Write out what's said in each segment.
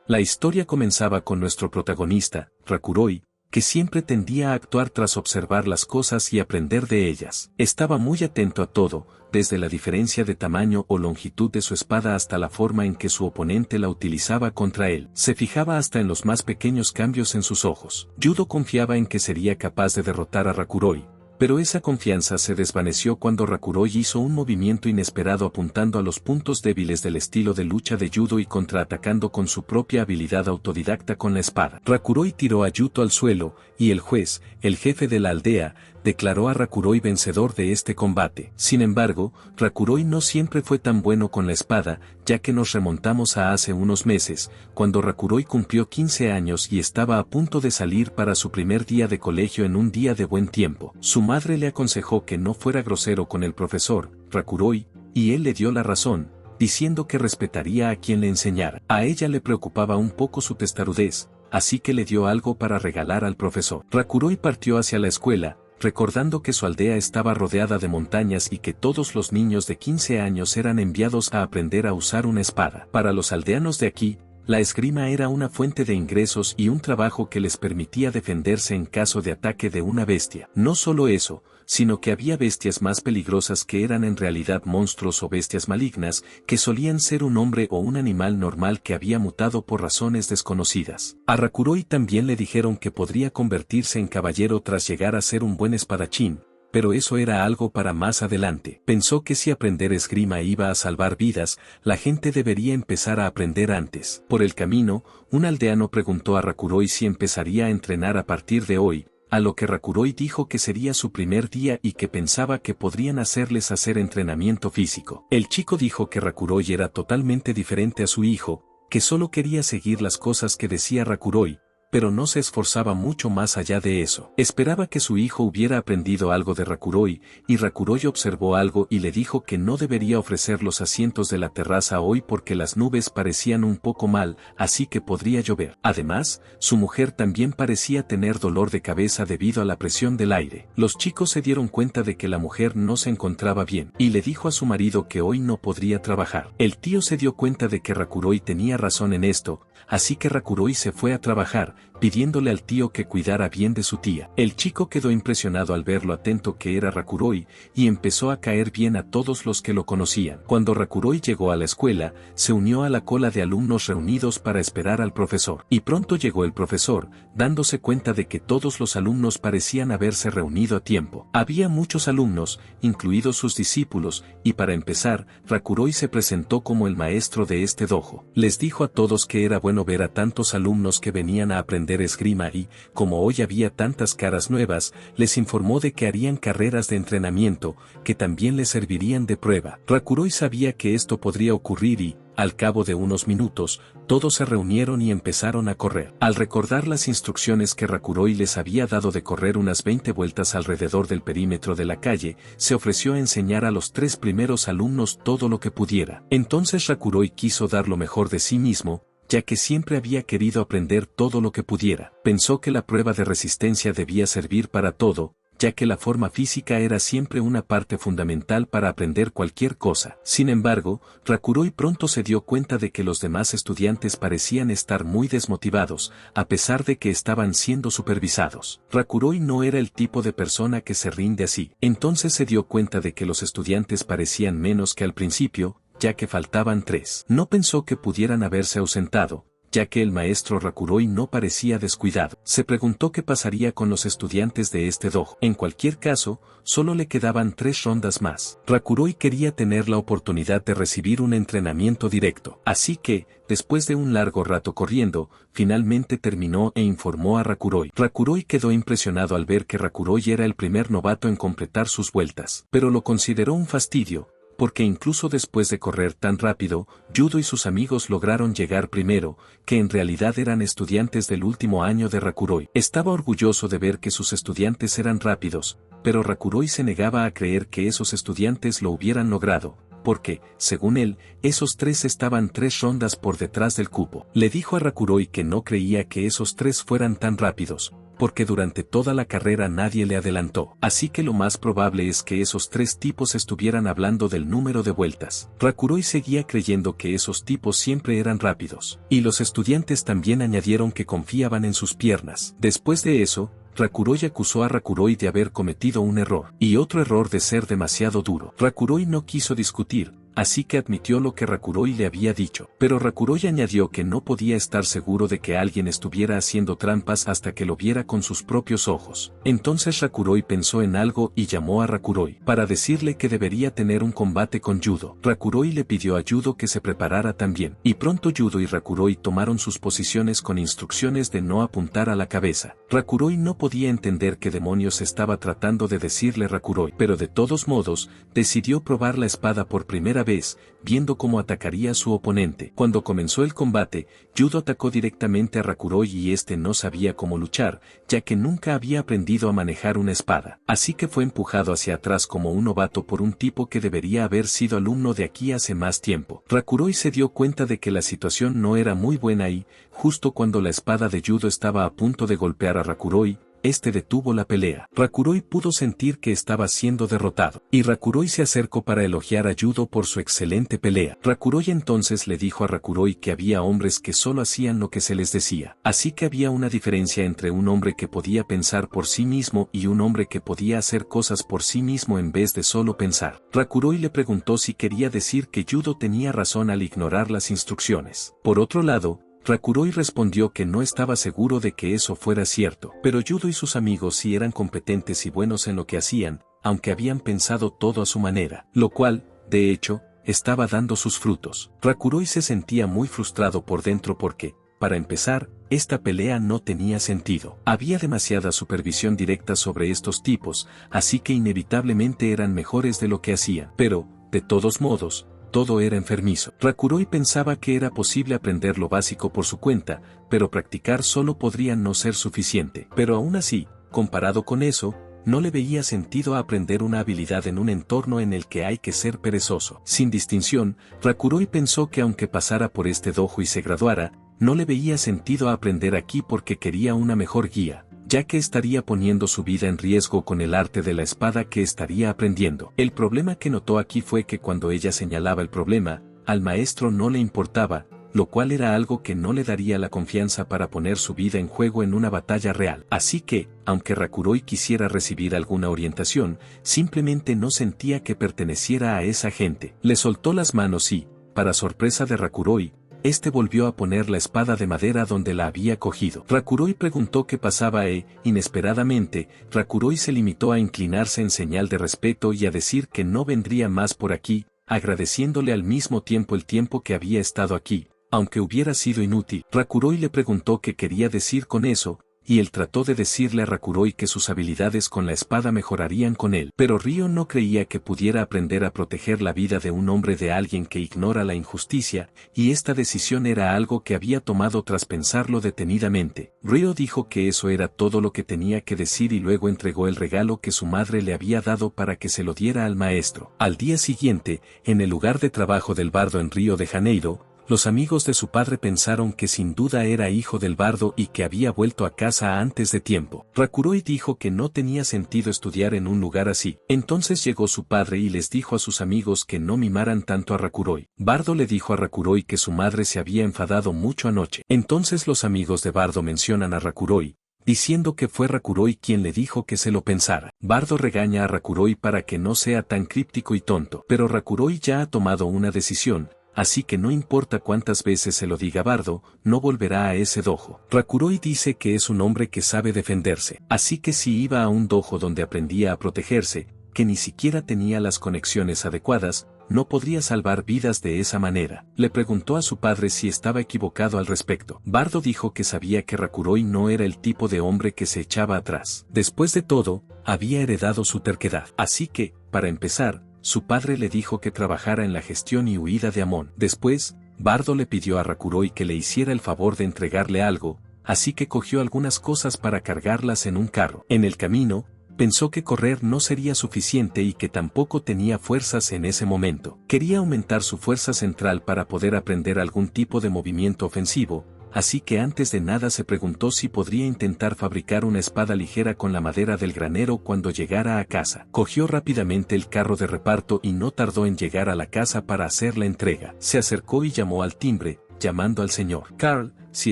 La historia comenzaba con nuestro protagonista, Rakuroi, que siempre tendía a actuar tras observar las cosas y aprender de ellas. Estaba muy atento a todo, desde la diferencia de tamaño o longitud de su espada hasta la forma en que su oponente la utilizaba contra él. Se fijaba hasta en los más pequeños cambios en sus ojos. Yudo confiaba en que sería capaz de derrotar a Rakuroi, pero esa confianza se desvaneció cuando Rakuroi hizo un movimiento inesperado apuntando a los puntos débiles del estilo de lucha de Yudo y contraatacando con su propia habilidad autodidacta con la espada. Rakuroi tiró a Yuto al suelo, y el juez, el jefe de la aldea, declaró a Rakuroi vencedor de este combate. Sin embargo, Rakuroi no siempre fue tan bueno con la espada, ya que nos remontamos a hace unos meses, cuando Rakuroi cumplió 15 años y estaba a punto de salir para su primer día de colegio en un día de buen tiempo. Su madre le aconsejó que no fuera grosero con el profesor, Rakuroi, y él le dio la razón, diciendo que respetaría a quien le enseñara. A ella le preocupaba un poco su testarudez, así que le dio algo para regalar al profesor. Rakuroi partió hacia la escuela, recordando que su aldea estaba rodeada de montañas y que todos los niños de 15 años eran enviados a aprender a usar una espada. Para los aldeanos de aquí, la esgrima era una fuente de ingresos y un trabajo que les permitía defenderse en caso de ataque de una bestia. No solo eso, sino que había bestias más peligrosas que eran en realidad monstruos o bestias malignas, que solían ser un hombre o un animal normal que había mutado por razones desconocidas. A Rakuroi también le dijeron que podría convertirse en caballero tras llegar a ser un buen espadachín, pero eso era algo para más adelante. Pensó que si aprender esgrima iba a salvar vidas, la gente debería empezar a aprender antes. Por el camino, un aldeano preguntó a Rakuroi si empezaría a entrenar a partir de hoy, a lo que Rakuroi dijo que sería su primer día y que pensaba que podrían hacerles hacer entrenamiento físico. El chico dijo que Rakuroi era totalmente diferente a su hijo, que solo quería seguir las cosas que decía Rakuroi, pero no se esforzaba mucho más allá de eso. Esperaba que su hijo hubiera aprendido algo de Rakuroi, y Rakuroi observó algo y le dijo que no debería ofrecer los asientos de la terraza hoy porque las nubes parecían un poco mal, así que podría llover. Además, su mujer también parecía tener dolor de cabeza debido a la presión del aire. Los chicos se dieron cuenta de que la mujer no se encontraba bien, y le dijo a su marido que hoy no podría trabajar. El tío se dio cuenta de que Rakuroi tenía razón en esto, así que Rakuroi se fue a trabajar, pidiéndole al tío que cuidara bien de su tía. El chico quedó impresionado al ver lo atento que era Rakuroi, y empezó a caer bien a todos los que lo conocían. Cuando Rakuroi llegó a la escuela, se unió a la cola de alumnos reunidos para esperar al profesor. Y pronto llegó el profesor, dándose cuenta de que todos los alumnos parecían haberse reunido a tiempo. Había muchos alumnos, incluidos sus discípulos, y para empezar, Rakuroi se presentó como el maestro de este dojo. Les dijo a todos que era bueno ver a tantos alumnos que venían a aprender esgrima y, como hoy había tantas caras nuevas, les informó de que harían carreras de entrenamiento, que también les servirían de prueba. Rakuroi sabía que esto podría ocurrir y, al cabo de unos minutos, todos se reunieron y empezaron a correr. Al recordar las instrucciones que Rakuroi les había dado de correr unas 20 vueltas alrededor del perímetro de la calle, se ofreció a enseñar a los 3 primeros alumnos todo lo que pudiera. Entonces Rakuroi quiso dar lo mejor de sí mismo, ya que siempre había querido aprender todo lo que pudiera. Pensó que la prueba de resistencia debía servir para todo, ya que la forma física era siempre una parte fundamental para aprender cualquier cosa. Sin embargo, Rakuroi pronto se dio cuenta de que los demás estudiantes parecían estar muy desmotivados, a pesar de que estaban siendo supervisados. Rakuroi no era el tipo de persona que se rinde así. Entonces se dio cuenta de que los estudiantes parecían menos que al principio, ya que faltaban 3. No pensó que pudieran haberse ausentado, ya que el maestro Rakuroi no parecía descuidado. Se preguntó qué pasaría con los estudiantes de este dojo. En cualquier caso, solo le quedaban 3 rondas más. Rakuroi quería tener la oportunidad de recibir un entrenamiento directo. Así que, después de un largo rato corriendo, finalmente terminó e informó a Rakuroi. Rakuroi quedó impresionado al ver que Rakuroi era el primer novato en completar sus vueltas, pero lo consideró un fastidio, porque incluso después de correr tan rápido, Yudo y sus amigos lograron llegar primero, que en realidad eran estudiantes del último año de Rakuroi. Estaba orgulloso de ver que sus estudiantes eran rápidos, pero Rakuroi se negaba a creer que esos estudiantes lo hubieran logrado, porque, según él, esos 3 estaban 3 rondas por detrás del cupo. Le dijo a Rakuroi que no creía que esos 3 fueran tan rápidos, porque durante toda la carrera nadie le adelantó. Así que lo más probable es que esos tres tipos estuvieran hablando del número de vueltas. Rakuroi seguía creyendo que esos tipos siempre eran rápidos. Y los estudiantes también añadieron que confiaban en sus piernas. Después de eso, Rakuroi acusó a Rakuroi de haber cometido un error, y otro error de ser demasiado duro. Rakuroi no quiso discutir, así que admitió lo que Rakuroi le había dicho. Pero Rakuroi añadió que no podía estar seguro de que alguien estuviera haciendo trampas hasta que lo viera con sus propios ojos. Entonces Rakuroi pensó en algo y llamó a Rakuroi para decirle que debería tener un combate con Yudo. Rakuroi le pidió a Yudo que se preparara también, y pronto Yudo y Rakuroi tomaron sus posiciones con instrucciones de no apuntar a la cabeza. Rakuroi no podía entender qué demonios estaba tratando de decirle Rakuroi, pero de todos modos, decidió probar la espada por primera vez, viendo cómo atacaría a su oponente. Cuando comenzó el combate, Yudo atacó directamente a Rakuroi y este no sabía cómo luchar, ya que nunca había aprendido a manejar una espada. Así que fue empujado hacia atrás como un novato por un tipo que debería haber sido alumno de aquí hace más tiempo. Rakuroi se dio cuenta de que la situación no era muy buena y, justo cuando la espada de Yudo estaba a punto de golpear a Rakuroi, este detuvo la pelea. Rakuroi pudo sentir que estaba siendo derrotado, y Rakuroi se acercó para elogiar a Yudo por su excelente pelea. Rakuroi entonces le dijo a Rakuroi que había hombres que solo hacían lo que se les decía. Así que había una diferencia entre un hombre que podía pensar por sí mismo y un hombre que podía hacer cosas por sí mismo en vez de solo pensar. Rakuroi le preguntó si quería decir que Yudo tenía razón al ignorar las instrucciones. Por otro lado, Rakuroi respondió que no estaba seguro de que eso fuera cierto, pero Yudo y sus amigos sí eran competentes y buenos en lo que hacían, aunque habían pensado todo a su manera, lo cual, de hecho, estaba dando sus frutos. Rakuroi se sentía muy frustrado por dentro porque, para empezar, esta pelea no tenía sentido. Había demasiada supervisión directa sobre estos tipos, así que inevitablemente eran mejores de lo que hacían, pero, de todos modos, todo era enfermizo. Rakuroi pensaba que era posible aprender lo básico por su cuenta, pero practicar solo podría no ser suficiente. Pero aún así, comparado con eso, no le veía sentido a aprender una habilidad en un entorno en el que hay que ser perezoso. Sin distinción, Rakuroi pensó que aunque pasara por este dojo y se graduara, no le veía sentido a aprender aquí porque quería una mejor guía, ya que estaría poniendo su vida en riesgo con el arte de la espada que estaría aprendiendo. El problema que notó aquí fue que cuando ella señalaba el problema, al maestro no le importaba, lo cual era algo que no le daría la confianza para poner su vida en juego en una batalla real. Así que, aunque Rakuroi quisiera recibir alguna orientación, simplemente no sentía que perteneciera a esa gente. Le soltó las manos y, para sorpresa de Rakuroi, este volvió a poner la espada de madera donde la había cogido. Rakuroi preguntó qué pasaba inesperadamente, Rakuroi se limitó a inclinarse en señal de respeto y a decir que no vendría más por aquí, agradeciéndole al mismo tiempo el tiempo que había estado aquí, aunque hubiera sido inútil. Rakuroi le preguntó qué quería decir con eso, y él trató de decirle a Rakuroi que sus habilidades con la espada mejorarían con él. Pero Ryo no creía que pudiera aprender a proteger la vida de un hombre de alguien que ignora la injusticia, y esta decisión era algo que había tomado tras pensarlo detenidamente. Ryo dijo que eso era todo lo que tenía que decir y luego entregó el regalo que su madre le había dado para que se lo diera al maestro. Al día siguiente, en el lugar de trabajo del bardo en Río de Janeiro, los amigos de su padre pensaron que sin duda era hijo del bardo y que había vuelto a casa antes de tiempo. Rakuroi dijo que no tenía sentido estudiar en un lugar así. Entonces llegó su padre y les dijo a sus amigos que no mimaran tanto a Rakuroi. Bardo le dijo a Rakuroi que su madre se había enfadado mucho anoche. Entonces los amigos de Bardo mencionan a Rakuroi, diciendo que fue Rakuroi quien le dijo que se lo pensara. Bardo regaña a Rakuroi para que no sea tan críptico y tonto. Pero Rakuroi ya ha tomado una decisión, así que no importa cuántas veces se lo diga Bardo, no volverá a ese dojo. Rakuroi dice que es un hombre que sabe defenderse, así que si iba a un dojo donde aprendía a protegerse, que ni siquiera tenía las conexiones adecuadas, no podría salvar vidas de esa manera. Le preguntó a su padre si estaba equivocado al respecto. Bardo dijo que sabía que Rakuroi no era el tipo de hombre que se echaba atrás. Después de todo, había heredado su terquedad. Así que, para empezar, su padre le dijo que trabajara en la gestión y huida de Amon. Después, Bardo le pidió a Rakuroi que le hiciera el favor de entregarle algo, así que cogió algunas cosas para cargarlas en un carro. En el camino, pensó que correr no sería suficiente y que tampoco tenía fuerzas en ese momento. Quería aumentar su fuerza central para poder aprender algún tipo de movimiento ofensivo, así que antes de nada se preguntó si podría intentar fabricar una espada ligera con la madera del granero cuando llegara a casa. Cogió rápidamente el carro de reparto y no tardó en llegar a la casa para hacer la entrega. Se acercó y llamó al timbre, llamando al señor Carl, si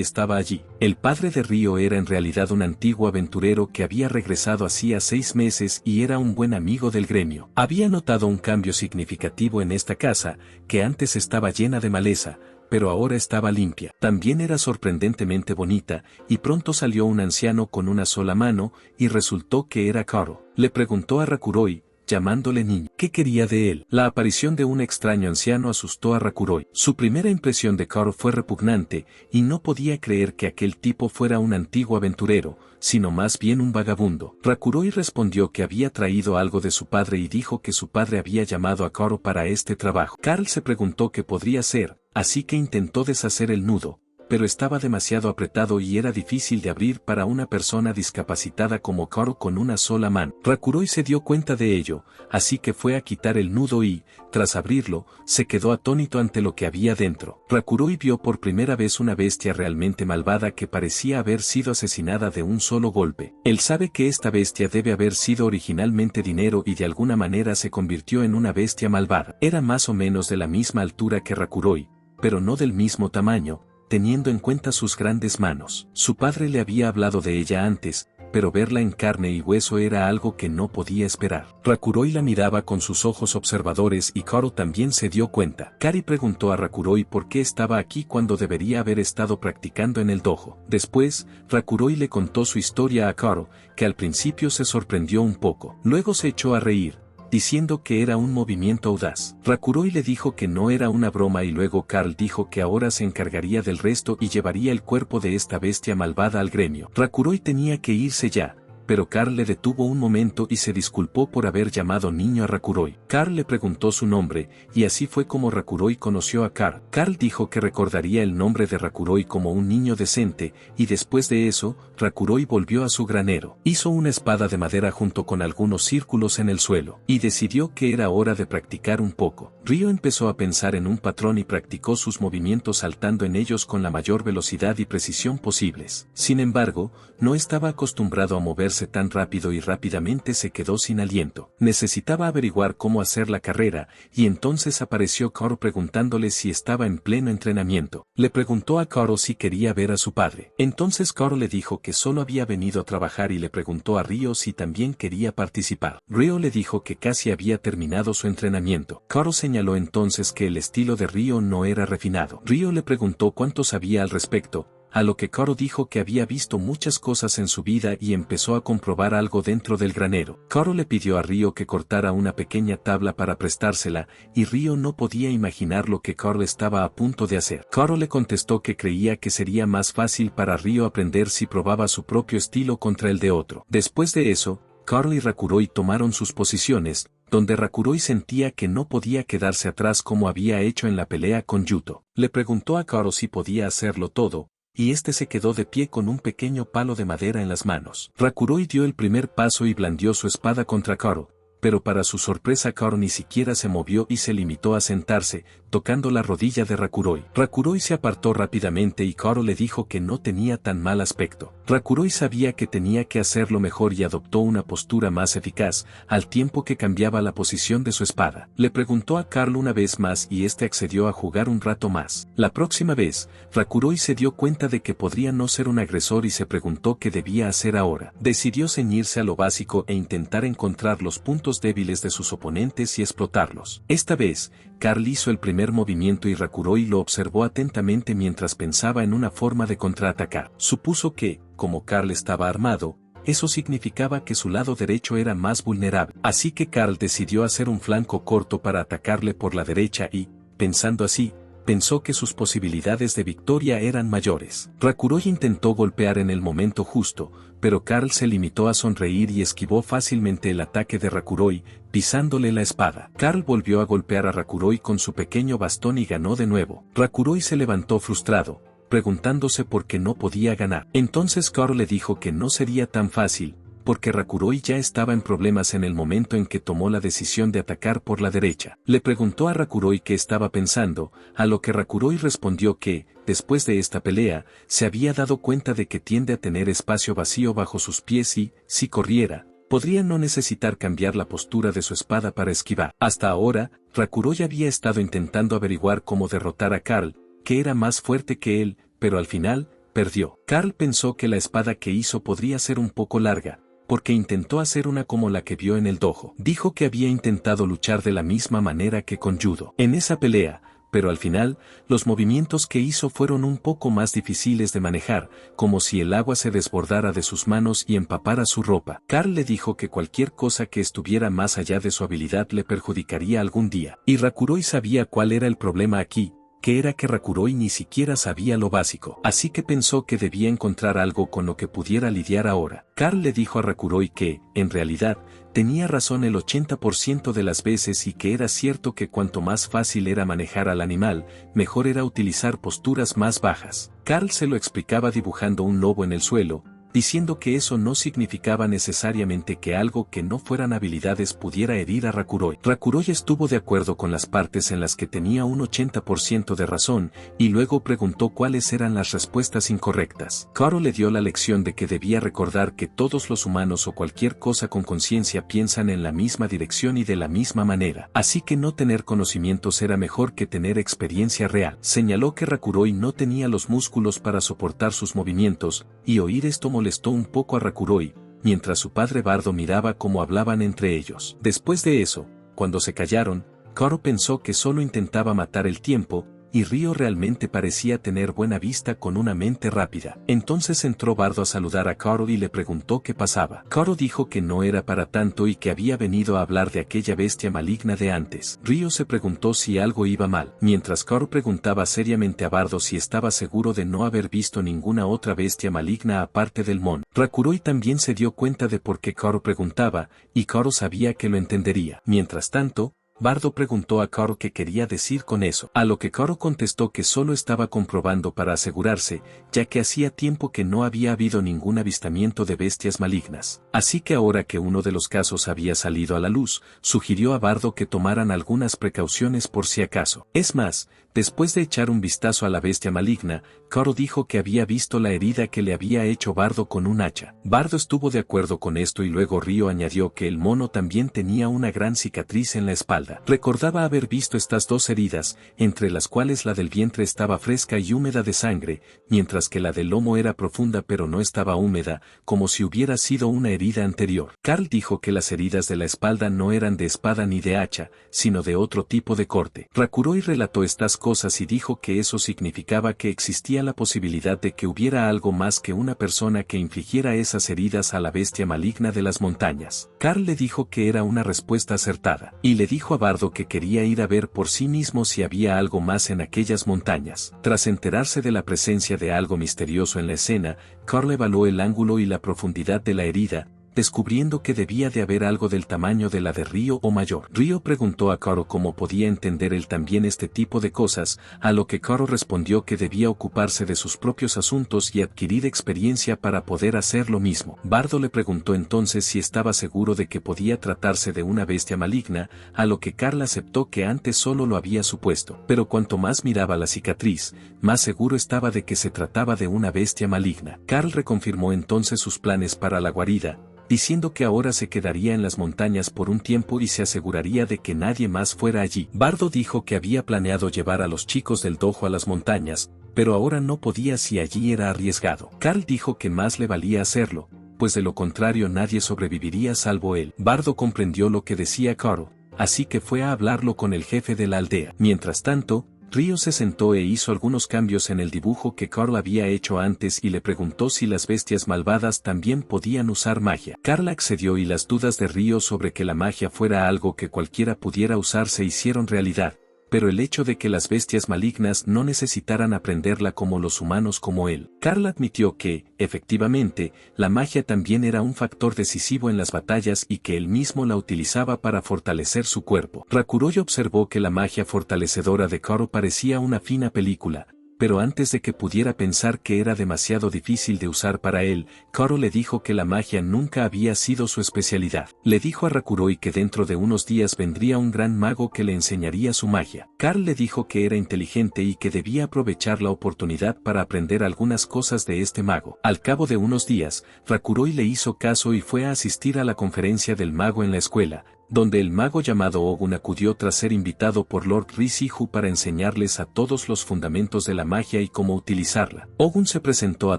estaba allí. El padre de Ryo era en realidad un antiguo aventurero que había regresado hacía 6 meses y era un buen amigo del gremio. Había notado un cambio significativo en esta casa, que antes estaba llena de maleza, pero ahora estaba limpia. También era sorprendentemente bonita, y pronto salió un anciano con una sola mano, y resultó que era Karo. Le preguntó a Rakuroi, llamándole niño, ¿qué quería de él? La aparición de un extraño anciano asustó a Rakuroi. Su primera impresión de Karo fue repugnante, y no podía creer que aquel tipo fuera un antiguo aventurero, sino más bien un vagabundo. Rakuroi respondió que había traído algo de su padre y dijo que su padre había llamado a Karo para este trabajo. Carl se preguntó qué podría ser, así que intentó deshacer el nudo, pero estaba demasiado apretado y era difícil de abrir para una persona discapacitada como Karo con una sola mano. Rakuroi se dio cuenta de ello, así que fue a quitar el nudo y, tras abrirlo, se quedó atónito ante lo que había dentro. Rakuroi vio por primera vez una bestia realmente malvada que parecía haber sido asesinada de un solo golpe. Él sabe que esta bestia debe haber sido originalmente dinero y de alguna manera se convirtió en una bestia malvada. Era más o menos de la misma altura que Rakuroi, pero no del mismo tamaño, teniendo en cuenta sus grandes manos. Su padre le había hablado de ella antes, pero verla en carne y hueso era algo que no podía esperar. Rakuroi la miraba con sus ojos observadores y Karo también se dio cuenta. Kari preguntó a Rakuroi por qué estaba aquí cuando debería haber estado practicando en el dojo. Después, Rakuroi le contó su historia a Karo, que al principio se sorprendió un poco. Luego se echó a reír, diciendo que era un movimiento audaz. Rakuroi le dijo que no era una broma y luego Carl dijo que ahora se encargaría del resto y llevaría el cuerpo de esta bestia malvada al gremio. Rakuroi tenía que irse ya, pero Carl le detuvo un momento y se disculpó por haber llamado niño a Rakuroi. Carl le preguntó su nombre, y así fue como Rakuroi conoció a Carl. Carl dijo que recordaría el nombre de Rakuroi como un niño decente, y después de eso, Rakuroi volvió a su granero. Hizo una espada de madera junto con algunos círculos en el suelo, y decidió que era hora de practicar un poco. Ryo empezó a pensar en un patrón y practicó sus movimientos saltando en ellos con la mayor velocidad y precisión posibles. Sin embargo, no estaba acostumbrado a moverse tan rápido y rápidamente se quedó sin aliento. Necesitaba averiguar cómo hacer la carrera, y entonces apareció Karo preguntándole si estaba en pleno entrenamiento. Le preguntó a Karo si quería ver a su padre. Entonces Karo le dijo que solo había venido a trabajar y le preguntó a Ryo si también quería participar. Ryo le dijo que casi había terminado su entrenamiento. Karo señaló entonces que el estilo de Ryo no era refinado. Ryo le preguntó cuánto sabía al respecto, a lo que Karo dijo que había visto muchas cosas en su vida y empezó a comprobar algo dentro del granero. Karo le pidió a Ryo que cortara una pequeña tabla para prestársela, y Ryo no podía imaginar lo que Karo estaba a punto de hacer. Karo le contestó que creía que sería más fácil para Ryo aprender si probaba su propio estilo contra el de otro. Después de eso, Karo y Rakuroi tomaron sus posiciones, donde Rakuroi sentía que no podía quedarse atrás como había hecho en la pelea con Yuto. Le preguntó a Karo si podía hacerlo todo, y este se quedó de pie con un pequeño palo de madera en las manos. Rakuroi dio el primer paso y blandió su espada contra Karo, pero para su sorpresa Karo ni siquiera se movió y se limitó a sentarse, tocando la rodilla de Rakuroi. Rakuroi se apartó rápidamente y Karo le dijo que no tenía tan mal aspecto. Rakuroi sabía que tenía que hacerlo mejor y adoptó una postura más eficaz, al tiempo que cambiaba la posición de su espada. Le preguntó a Carl una vez más y este accedió a jugar un rato más. La próxima vez, Rakuroi se dio cuenta de que podría no ser un agresor y se preguntó qué debía hacer ahora. Decidió ceñirse a lo básico e intentar encontrar los puntos débiles de sus oponentes y explotarlos. Esta vez, Carl hizo el primer movimiento y Rakuroi lo observó atentamente mientras pensaba en una forma de contraatacar. Supuso que, como Carl estaba armado, eso significaba que su lado derecho era más vulnerable. Así que Carl decidió hacer un flanco corto para atacarle por la derecha y, pensando así, pensó que sus posibilidades de victoria eran mayores. Rakuroi intentó golpear en el momento justo, pero Carl se limitó a sonreír y esquivó fácilmente el ataque de Rakuroi, pisándole la espada. Carl volvió a golpear a Rakuroi con su pequeño bastón y ganó de nuevo. Rakuroi se levantó frustrado, preguntándose por qué no podía ganar. Entonces Carl le dijo que no sería tan fácil, porque Rakuroi ya estaba en problemas en el momento en que tomó la decisión de atacar por la derecha. Le preguntó a Rakuroi qué estaba pensando, a lo que Rakuroi respondió que, después de esta pelea, se había dado cuenta de que tiende a tener espacio vacío bajo sus pies y, si corriera, podría no necesitar cambiar la postura de su espada para esquivar. Hasta ahora, Rakuroi había estado intentando averiguar cómo derrotar a Karl, que era más fuerte que él, pero al final, perdió. Karl pensó que la espada que hizo podría ser un poco larga, porque intentó hacer una como la que vio en el dojo. Dijo que había intentado luchar de la misma manera que con judo en esa pelea, pero al final, los movimientos que hizo fueron un poco más difíciles de manejar, como si el agua se desbordara de sus manos y empapara su ropa. Karl le dijo que cualquier cosa que estuviera más allá de su habilidad le perjudicaría algún día. Y Rakuroi sabía cuál era el problema aquí, que era que Rakuroi ni siquiera sabía lo básico. Así que pensó que debía encontrar algo con lo que pudiera lidiar ahora. Karl le dijo a Rakuroi que, en realidad, tenía razón el 80% de las veces y que era cierto que cuanto más fácil era manejar al animal, mejor era utilizar posturas más bajas. Karl se lo explicaba dibujando un lobo en el suelo, diciendo que eso no significaba necesariamente que algo que no fueran habilidades pudiera herir a Rakuroi. Rakuroi estuvo de acuerdo con las partes en las que tenía un 80% de razón, y luego preguntó cuáles eran las respuestas incorrectas. Karo le dio la lección de que debía recordar que todos los humanos o cualquier cosa con conciencia piensan en la misma dirección y de la misma manera, así que no tener conocimientos era mejor que tener experiencia real. Señaló que Rakuroi no tenía los músculos para soportar sus movimientos, y oír esto molestó un poco a Rakuroi, mientras su padre Bardo miraba cómo hablaban entre ellos. Después de eso, cuando se callaron, Karo pensó que solo intentaba matar el tiempo, y Ryo realmente parecía tener buena vista con una mente rápida. Entonces entró Bardo a saludar a Karo y le preguntó qué pasaba. Karo dijo que no era para tanto y que había venido a hablar de aquella bestia maligna de antes. Ryo se preguntó si algo iba mal, mientras Karo preguntaba seriamente a Bardo si estaba seguro de no haber visto ninguna otra bestia maligna aparte del mon. Rakuroi también se dio cuenta de por qué Karo preguntaba, y Karo sabía que lo entendería. Mientras tanto, Bardo preguntó a Karo qué quería decir con eso, a lo que Karo contestó que solo estaba comprobando para asegurarse, ya que hacía tiempo que no había habido ningún avistamiento de bestias malignas. Así que ahora que uno de los casos había salido a la luz, sugirió a Bardo que tomaran algunas precauciones por si acaso. Es más, después de echar un vistazo a la bestia maligna, Karo dijo que había visto la herida que le había hecho Bardo con un hacha. Bardo estuvo de acuerdo con esto y luego Ryo añadió que el mono también tenía una gran cicatriz en la espalda. Recordaba haber visto estas dos heridas, entre las cuales la del vientre estaba fresca y húmeda de sangre, mientras que la del lomo era profunda pero no estaba húmeda, como si hubiera sido una herida anterior. Karl dijo que las heridas de la espalda no eran de espada ni de hacha, sino de otro tipo de corte. Rakuroi relató estas cosas y dijo que eso significaba que existía la posibilidad de que hubiera algo más que una persona que infligiera esas heridas a la bestia maligna de las montañas. Karl le dijo que era una respuesta acertada, y le dijo a Bardo que quería ir a ver por sí mismo si había algo más en aquellas montañas. Tras enterarse de la presencia de algo misterioso en la escena, Karl evaluó el ángulo y la profundidad de la herida, descubriendo que debía de haber algo del tamaño de la de Ryo o mayor. Ryo preguntó a Karo cómo podía entender él también este tipo de cosas, a lo que Karo respondió que debía ocuparse de sus propios asuntos y adquirir experiencia para poder hacer lo mismo. Bardo le preguntó entonces si estaba seguro de que podía tratarse de una bestia maligna, a lo que Karl aceptó que antes solo lo había supuesto, pero cuanto más miraba la cicatriz, más seguro estaba de que se trataba de una bestia maligna. Karl reconfirmó entonces sus planes para la guarida, diciendo que ahora se quedaría en las montañas por un tiempo y se aseguraría de que nadie más fuera allí. Bardo dijo que había planeado llevar a los chicos del dojo a las montañas, pero ahora no podía si allí era arriesgado. Karl dijo que más le valía hacerlo, pues de lo contrario nadie sobreviviría salvo él. Bardo comprendió lo que decía Karo, así que fue a hablarlo con el jefe de la aldea. Mientras tanto, Ryo se sentó e hizo algunos cambios en el dibujo que Karl había hecho antes y le preguntó si las bestias malvadas también podían usar magia. Karl accedió y las dudas de Ryo sobre que la magia fuera algo que cualquiera pudiera usar se hicieron realidad, pero el hecho de que las bestias malignas no necesitaran aprenderla como los humanos como él. Karl admitió que, efectivamente, la magia también era un factor decisivo en las batallas y que él mismo la utilizaba para fortalecer su cuerpo. Rakuroi observó que la magia fortalecedora de Karo parecía una fina película, pero antes de que pudiera pensar que era demasiado difícil de usar para él, Karo le dijo que la magia nunca había sido su especialidad. Le dijo a Rakuroi que dentro de unos días vendría un gran mago que le enseñaría su magia. Carl le dijo que era inteligente y que debía aprovechar la oportunidad para aprender algunas cosas de este mago. Al cabo de unos días, Rakuroi le hizo caso y fue a asistir a la conferencia del mago en la escuela, donde el mago llamado Ogun acudió tras ser invitado por Lord Risihu para enseñarles a todos los fundamentos de la magia y cómo utilizarla. Ogun se presentó a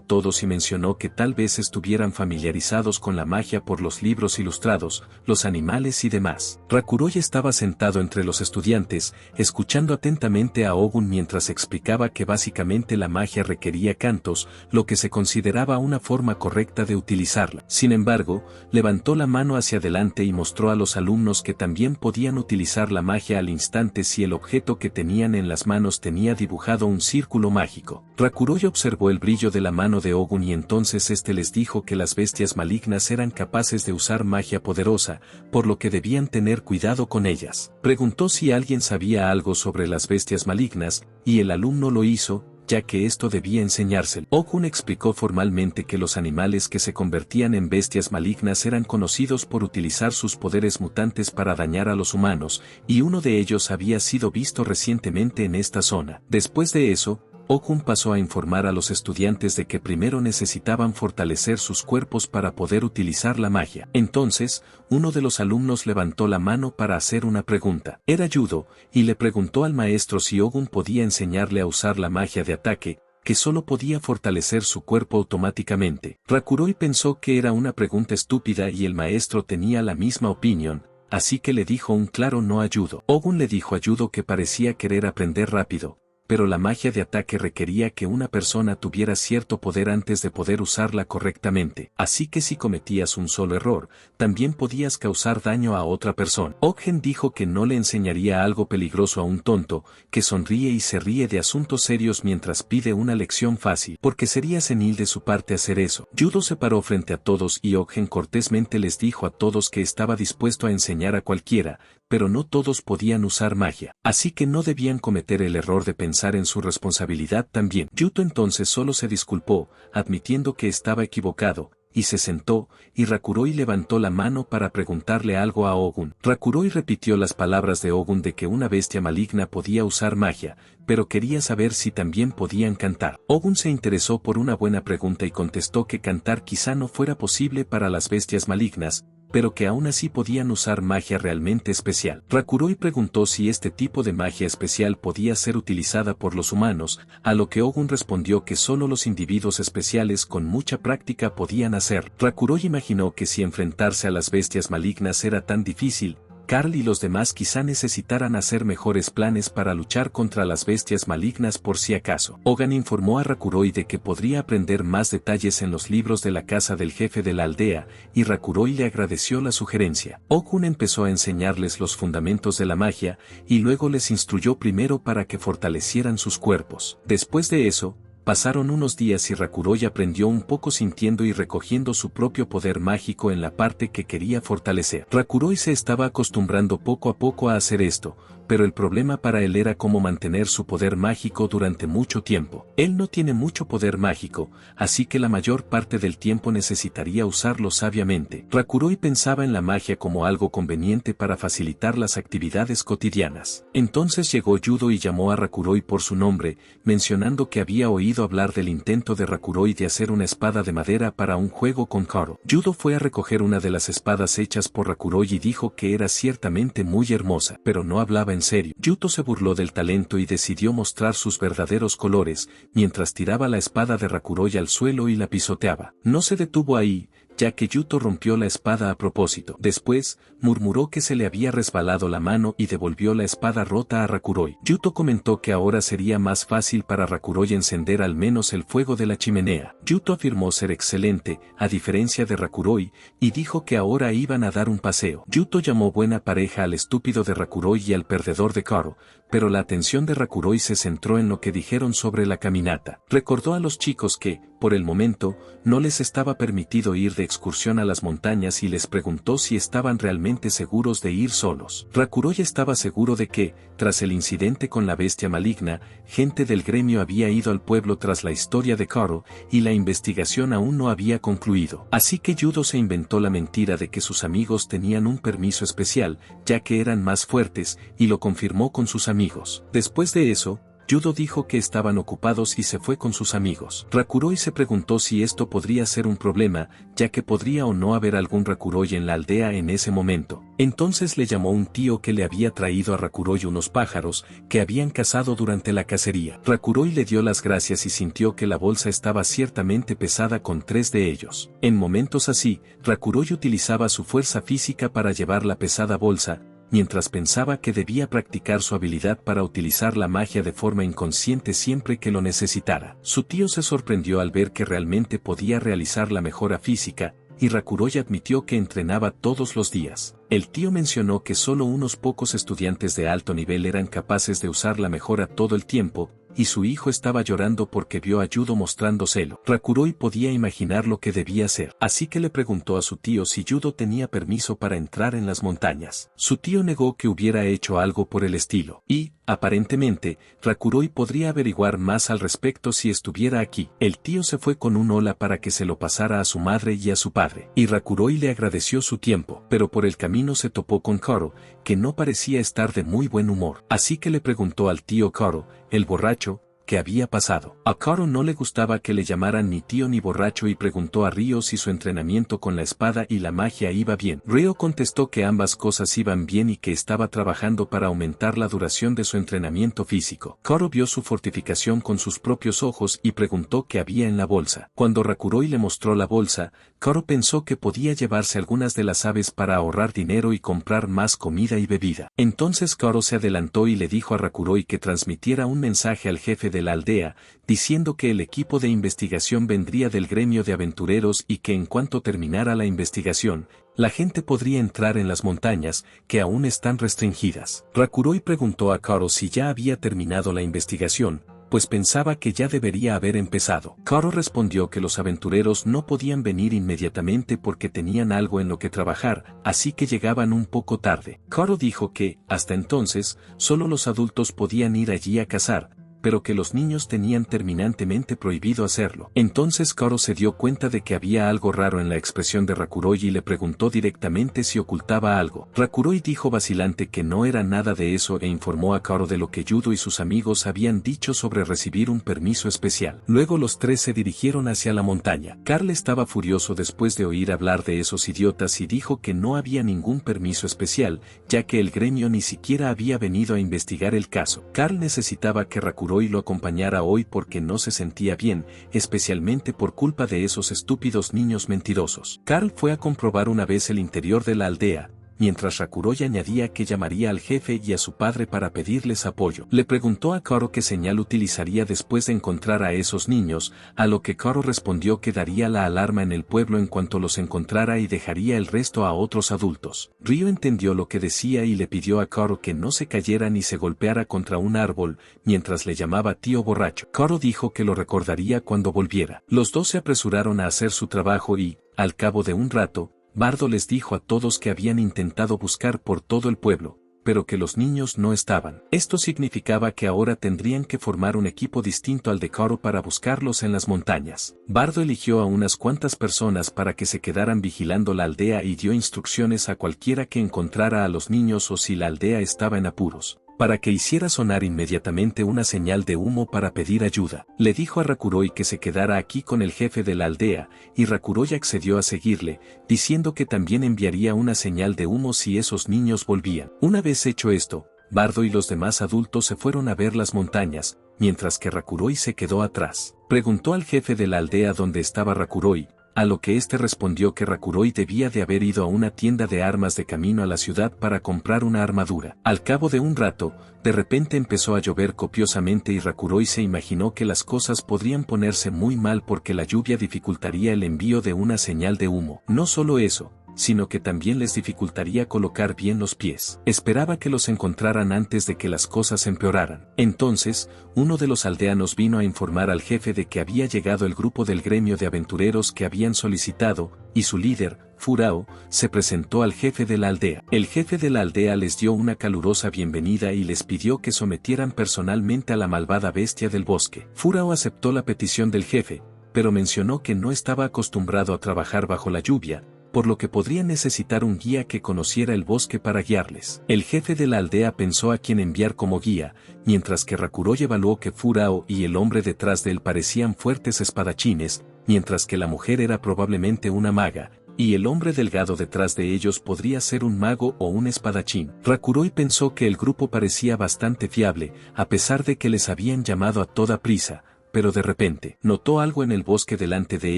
todos y mencionó que tal vez estuvieran familiarizados con la magia por los libros ilustrados, los animales y demás. Rakuroi estaba sentado entre los estudiantes, escuchando atentamente a Ogun mientras explicaba que básicamente la magia requería cantos, lo que se consideraba una forma correcta de utilizarla. Sin embargo, levantó la mano hacia adelante y mostró a los alumnos que también podían utilizar la magia al instante si el objeto que tenían en las manos tenía dibujado un círculo mágico. Rakuroi observó el brillo de la mano de Ogun y entonces este les dijo que las bestias malignas eran capaces de usar magia poderosa, por lo que debían tener cuidado con ellas. Preguntó si alguien sabía algo sobre las bestias malignas, y el alumno lo hizo, ya que esto debía enseñárselo. Ogun explicó formalmente que los animales que se convertían en bestias malignas eran conocidos por utilizar sus poderes mutantes para dañar a los humanos, y uno de ellos había sido visto recientemente en esta zona. Después de eso, Ogun pasó a informar a los estudiantes de que primero necesitaban fortalecer sus cuerpos para poder utilizar la magia. Entonces, uno de los alumnos levantó la mano para hacer una pregunta. Era Yudo, y le preguntó al maestro si Ogun podía enseñarle a usar la magia de ataque, que solo podía fortalecer su cuerpo automáticamente. Rakuroi pensó que era una pregunta estúpida y el maestro tenía la misma opinión, así que le dijo un claro no a Yudo. Ogun le dijo a Yudo que parecía querer aprender rápido, pero la magia de ataque requería que una persona tuviera cierto poder antes de poder usarla correctamente, así que si cometías un solo error, también podías causar daño a otra persona. Ogen dijo que no le enseñaría algo peligroso a un tonto, que sonríe y se ríe de asuntos serios mientras pide una lección fácil, porque sería senil de su parte hacer eso. Yudo se paró frente a todos y Ogen cortésmente les dijo a todos que estaba dispuesto a enseñar a cualquiera, pero no todos podían usar magia, así que no debían cometer el error de pensar en su responsabilidad también. Yuto entonces solo se disculpó, admitiendo que estaba equivocado, y se sentó, y Rakuroi levantó la mano para preguntarle algo a Ogun. Rakuroi repitió las palabras de Ogun de que una bestia maligna podía usar magia, pero quería saber si también podían cantar. Ogun se interesó por una buena pregunta y contestó que cantar quizá no fuera posible para las bestias malignas, pero que aún así podían usar magia realmente especial. Rakuroi preguntó si este tipo de magia especial podía ser utilizada por los humanos, a lo que Ogun respondió que solo los individuos especiales con mucha práctica podían hacer. Rakuroi imaginó que si enfrentarse a las bestias malignas era tan difícil, Carl y los demás quizá necesitaran hacer mejores planes para luchar contra las bestias malignas por si acaso. Ogun informó a Rakuroi de que podría aprender más detalles en los libros de la casa del jefe de la aldea, y Rakuroi le agradeció la sugerencia. Ogun empezó a enseñarles los fundamentos de la magia, y luego les instruyó primero para que fortalecieran sus cuerpos. Después de eso, pasaron unos días y Rakuroi aprendió un poco sintiendo y recogiendo su propio poder mágico en la parte que quería fortalecer. Rakuroi se estaba acostumbrando poco a poco a hacer esto, pero el problema para él era cómo mantener su poder mágico durante mucho tiempo. Él no tiene mucho poder mágico, así que la mayor parte del tiempo necesitaría usarlo sabiamente. Rakuroi pensaba en la magia como algo conveniente para facilitar las actividades cotidianas. Entonces llegó Yudo y llamó a Rakuroi por su nombre, mencionando que había oído hablar del intento de Rakuroi de hacer una espada de madera para un juego con Karo. Yudo fue a recoger una de las espadas hechas por Rakuroi y dijo que era ciertamente muy hermosa, pero no hablaba en serio. Yuto se burló del talento y decidió mostrar sus verdaderos colores, mientras tiraba la espada de Rakuroi al suelo y la pisoteaba. No se detuvo ahí, ya que Yuto rompió la espada a propósito. Después, murmuró que se le había resbalado la mano y devolvió la espada rota a Rakuroi. Yuto comentó que ahora sería más fácil para Rakuroi encender al menos el fuego de la chimenea. Yuto afirmó ser excelente, a diferencia de Rakuroi, y dijo que ahora iban a dar un paseo. Yuto llamó buena pareja al estúpido de Rakuroi y al perdedor de Karo, pero la atención de Rakuroi se centró en lo que dijeron sobre la caminata. Recordó a los chicos que, por el momento, no les estaba permitido ir de excursión a las montañas y les preguntó si estaban realmente seguros de ir solos. Rakuroi estaba seguro de que, tras el incidente con la bestia maligna, gente del gremio había ido al pueblo tras la historia de Karo, y la investigación aún no había concluido. Así que Yudo se inventó la mentira de que sus amigos tenían un permiso especial, ya que eran más fuertes, y lo confirmó con sus amigos. Después de eso, Yudo dijo que estaban ocupados y se fue con sus amigos. Rakuroi se preguntó si esto podría ser un problema, ya que podría o no haber algún Rakuroi en la aldea en ese momento. Entonces le llamó un tío que le había traído a Rakuroi unos pájaros que habían cazado durante la cacería. Rakuroi le dio las gracias y sintió que la bolsa estaba ciertamente pesada con 3 de ellos. En momentos así, Rakuroi utilizaba su fuerza física para llevar la pesada bolsa, mientras pensaba que debía practicar su habilidad para utilizar la magia de forma inconsciente siempre que lo necesitara. Su tío se sorprendió al ver que realmente podía realizar la mejora física, y Rakuroi admitió que entrenaba todos los días. El tío mencionó que solo unos pocos estudiantes de alto nivel eran capaces de usar la mejora todo el tiempo, y su hijo estaba llorando porque vio a Yudo mostrando celo. Rakuroi podía imaginar lo que debía hacer, así que le preguntó a su tío si Yudo tenía permiso para entrar en las montañas. Su tío negó que hubiera hecho algo por el estilo, y, aparentemente, Rakuroi podría averiguar más al respecto si estuviera aquí. El tío se fue con un hola para que se lo pasara a su madre y a su padre, y Rakuroi le agradeció su tiempo, pero por el camino se topó con Karo, que no parecía estar de muy buen humor. Así que le preguntó al tío Karo, el borracho, ¿qué había pasado? A Karo no le gustaba que le llamaran ni tío ni borracho y preguntó a Ryo si su entrenamiento con la espada y la magia iba bien. Ryo contestó que ambas cosas iban bien y que estaba trabajando para aumentar la duración de su entrenamiento físico. Karo vio su fortificación con sus propios ojos y preguntó qué había en la bolsa. Cuando Rakuroi le mostró la bolsa, Karo pensó que podía llevarse algunas de las aves para ahorrar dinero y comprar más comida y bebida. Entonces Karo se adelantó y le dijo a Rakuroi que transmitiera un mensaje al jefe de la aldea, diciendo que el equipo de investigación vendría del gremio de aventureros y que en cuanto terminara la investigación, la gente podría entrar en las montañas, que aún están restringidas. Rakuroi preguntó a Karo si ya había terminado la investigación, pues pensaba que ya debería haber empezado. Karo respondió que los aventureros no podían venir inmediatamente porque tenían algo en lo que trabajar, así que llegaban un poco tarde. Karo dijo que, hasta entonces, solo los adultos podían ir allí a cazar, pero que los niños tenían terminantemente prohibido hacerlo. Entonces Karo se dio cuenta de que había algo raro en la expresión de Rakuroi y le preguntó directamente si ocultaba algo. Rakuroi dijo vacilante que no era nada de eso e informó a Karo de lo que Yudo y sus amigos habían dicho sobre recibir un permiso especial. Luego los 3 se dirigieron hacia la montaña. Carl estaba furioso después de oír hablar de esos idiotas y dijo que no había ningún permiso especial, ya que el gremio ni siquiera había venido a investigar el caso. Carl necesitaba que Rakuroi lo acompañara hoy porque no se sentía bien, especialmente por culpa de esos estúpidos niños mentirosos. Carl fue a comprobar una vez el interior de la aldea, mientras Rakuroi añadía que llamaría al jefe y a su padre para pedirles apoyo. Le preguntó a Karo qué señal utilizaría después de encontrar a esos niños, a lo que Karo respondió que daría la alarma en el pueblo en cuanto los encontrara y dejaría el resto a otros adultos. Ryo entendió lo que decía y le pidió a Karo que no se cayera ni se golpeara contra un árbol, mientras le llamaba tío borracho. Karo dijo que lo recordaría cuando volviera. Los 2 se apresuraron a hacer su trabajo y, al cabo de un rato, Bardo les dijo a todos que habían intentado buscar por todo el pueblo, pero que los niños no estaban. Esto significaba que ahora tendrían que formar un equipo distinto al de Karo para buscarlos en las montañas. Bardo eligió a unas cuantas personas para que se quedaran vigilando la aldea y dio instrucciones a cualquiera que encontrara a los niños o si la aldea estaba en apuros, para que hiciera sonar inmediatamente una señal de humo para pedir ayuda. Le dijo a Rakuroi que se quedara aquí con el jefe de la aldea, y Rakuroi accedió a seguirle, diciendo que también enviaría una señal de humo si esos niños volvían. Una vez hecho esto, Bardo y los demás adultos se fueron a ver las montañas, mientras que Rakuroi se quedó atrás. Preguntó al jefe de la aldea dónde estaba Rakuroi, a lo que éste respondió que Rakuroi debía de haber ido a una tienda de armas de camino a la ciudad para comprar una armadura. Al cabo de un rato, de repente empezó a llover copiosamente y Rakuroi se imaginó que las cosas podrían ponerse muy mal porque la lluvia dificultaría el envío de una señal de humo. No solo eso, sino que también les dificultaría colocar bien los pies. Esperaba que los encontraran antes de que las cosas empeoraran. Entonces, uno de los aldeanos vino a informar al jefe de que había llegado el grupo del gremio de aventureros que habían solicitado, y su líder, Furao, se presentó al jefe de la aldea. El jefe de la aldea les dio una calurosa bienvenida y les pidió que sometieran personalmente a la malvada bestia del bosque. Furao aceptó la petición del jefe, pero mencionó que no estaba acostumbrado a trabajar bajo la lluvia, por lo que podría necesitar un guía que conociera el bosque para guiarles. El jefe de la aldea pensó a quién enviar como guía, mientras que Rakuroy evaluó que Furao y el hombre detrás de él parecían fuertes espadachines, mientras que la mujer era probablemente una maga, y el hombre delgado detrás de ellos podría ser un mago o un espadachín. Rakuroy pensó que el grupo parecía bastante fiable, a pesar de que les habían llamado a toda prisa, pero de repente notó algo en el bosque delante de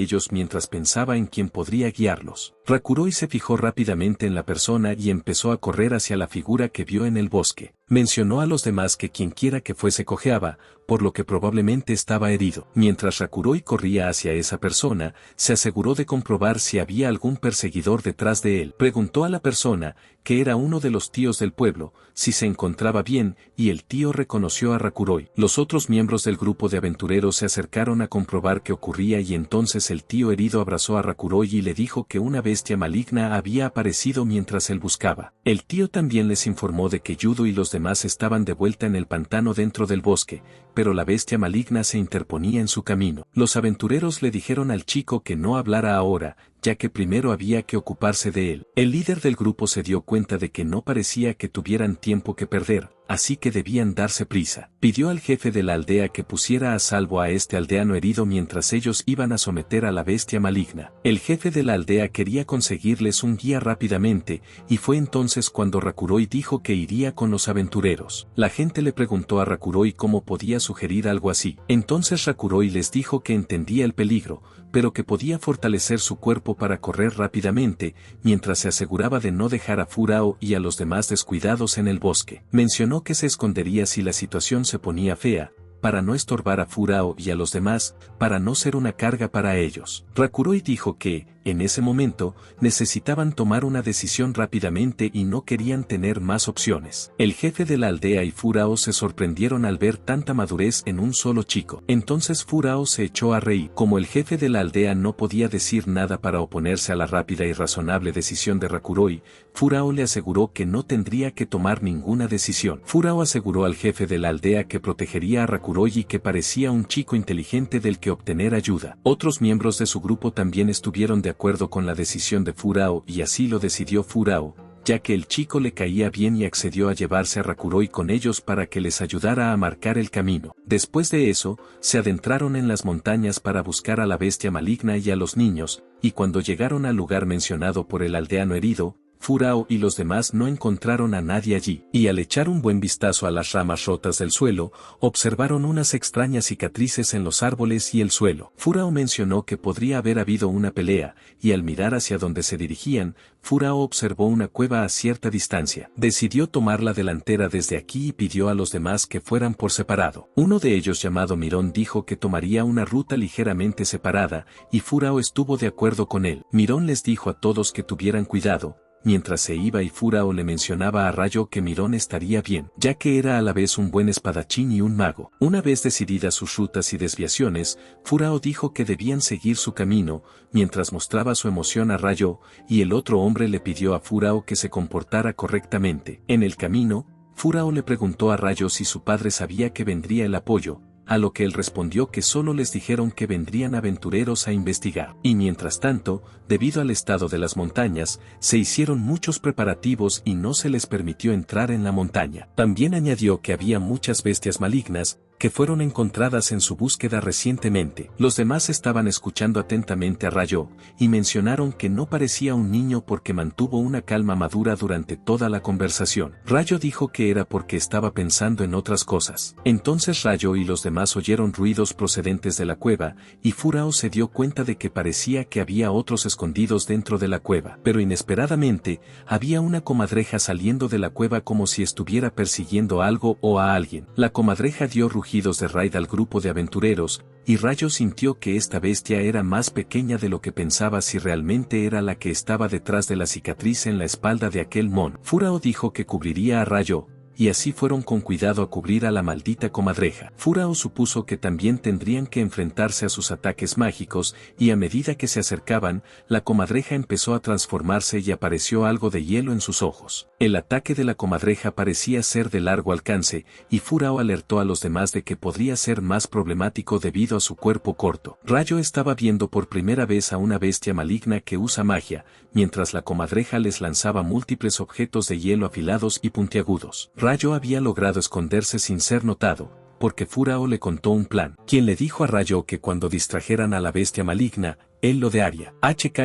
ellos mientras pensaba en quién podría guiarlos. Rakuroy se fijó rápidamente en la persona y empezó a correr hacia la figura que vio en el bosque. Mencionó a los demás que quienquiera que fuese cojeaba, por lo que probablemente estaba herido. Mientras Rakuroy corría hacia esa persona, se aseguró de comprobar si había algún perseguidor detrás de él. Preguntó a la persona, que era uno de los tíos del pueblo, si se encontraba bien, y el tío reconoció a Rakuroy. Los otros miembros del grupo de aventureros se acercaron a comprobar qué ocurría y entonces el tío herido abrazó a Rakuroy y le dijo que una bestia maligna había aparecido mientras él buscaba. El tío también les informó de que Yudo y los demás estaban de vuelta en el pantano dentro del bosque, pero la bestia maligna se interponía en su camino. Los aventureros le dijeron al chico que no hablara ahora, ya que primero había que ocuparse de él. El líder del grupo se dio cuenta de que no parecía que tuvieran tiempo que perder, así que debían darse prisa. Pidió al jefe de la aldea que pusiera a salvo a este aldeano herido mientras ellos iban a someter a la bestia maligna. El jefe de la aldea quería conseguirles un guía rápidamente, y fue entonces cuando Rakuroy dijo que iría con los aventureros. La gente le preguntó a Rakuroy cómo podía sugerir algo así. Entonces Rakuroy les dijo que entendía el peligro, pero que podía fortalecer su cuerpo para correr rápidamente, mientras se aseguraba de no dejar a Furao y a los demás descuidados en el bosque. Mencionó que se escondería si la situación se ponía fea, para no estorbar a Furao y a los demás, para no ser una carga para ellos. Rakuroy dijo que, en ese momento, necesitaban tomar una decisión rápidamente y no querían tener más opciones. El jefe de la aldea y Furao se sorprendieron al ver tanta madurez en un solo chico. Entonces Furao se echó a reír. Como el jefe de la aldea no podía decir nada para oponerse a la rápida y razonable decisión de Rakuroy, Furao le aseguró que no tendría que tomar ninguna decisión. Furao aseguró al jefe de la aldea que protegería a Rakuroy y que parecía un chico inteligente del que obtener ayuda. Otros miembros de su grupo también estuvieron de acuerdo con la decisión de Furao y así lo decidió Furao, ya que el chico le caía bien y accedió a llevarse a Rakuroy con ellos para que les ayudara a marcar el camino. Después de eso, se adentraron en las montañas para buscar a la bestia maligna y a los niños, y cuando llegaron al lugar mencionado por el aldeano herido, Furao y los demás no encontraron a nadie allí, y al echar un buen vistazo a las ramas rotas del suelo, observaron unas extrañas cicatrices en los árboles y el suelo. Furao mencionó que podría haber habido una pelea, y al mirar hacia donde se dirigían, Furao observó una cueva a cierta distancia. Decidió tomar la delantera desde aquí y pidió a los demás que fueran por separado. Uno de ellos llamado Mirón dijo que tomaría una ruta ligeramente separada, y Furao estuvo de acuerdo con él. Mirón les dijo a todos que tuvieran cuidado, mientras se iba y Furao le mencionaba a Rayo que Mirón estaría bien, ya que era a la vez un buen espadachín y un mago. Una vez decididas sus rutas y desviaciones, Furao dijo que debían seguir su camino, mientras mostraba su emoción a Rayo, y el otro hombre le pidió a Furao que se comportara correctamente. En el camino, Furao le preguntó a Rayo si su padre sabía que vendría el apoyo, a lo que él respondió que solo les dijeron que vendrían aventureros a investigar. Y mientras tanto, debido al estado de las montañas, se hicieron muchos preparativos y no se les permitió entrar en la montaña. También añadió que había muchas bestias malignas, que fueron encontradas en su búsqueda recientemente. Los demás estaban escuchando atentamente a Rayo, y mencionaron que no parecía un niño porque mantuvo una calma madura durante toda la conversación. Rayo dijo que era porque estaba pensando en otras cosas. Entonces Rayo y los demás oyeron ruidos procedentes de la cueva, y Furao se dio cuenta de que parecía que había otros escondidos dentro de la cueva. Pero inesperadamente, había una comadreja saliendo de la cueva como si estuviera persiguiendo algo o a alguien. La comadreja dio rugidos rugidos de Raid al grupo de aventureros, y Rayo sintió que esta bestia era más pequeña de lo que pensaba si realmente era la que estaba detrás de la cicatriz en la espalda de aquel mon. Furao dijo que cubriría a Rayo, y así fueron con cuidado a cubrir a la maldita comadreja. Furao supuso que también tendrían que enfrentarse a sus ataques mágicos, y a medida que se acercaban, la comadreja empezó a transformarse y apareció algo de hielo en sus ojos. El ataque de la comadreja parecía ser de largo alcance, y Furao alertó a los demás de que podría ser más problemático debido a su cuerpo corto. Rayo estaba viendo por primera vez a una bestia maligna que usa magia, mientras la comadreja les lanzaba múltiples objetos de hielo afilados y puntiagudos. Rayo había logrado esconderse sin ser notado, porque Furao le contó un plan, quien le dijo a Rayo que cuando distrajeran a la bestia maligna, él lo haría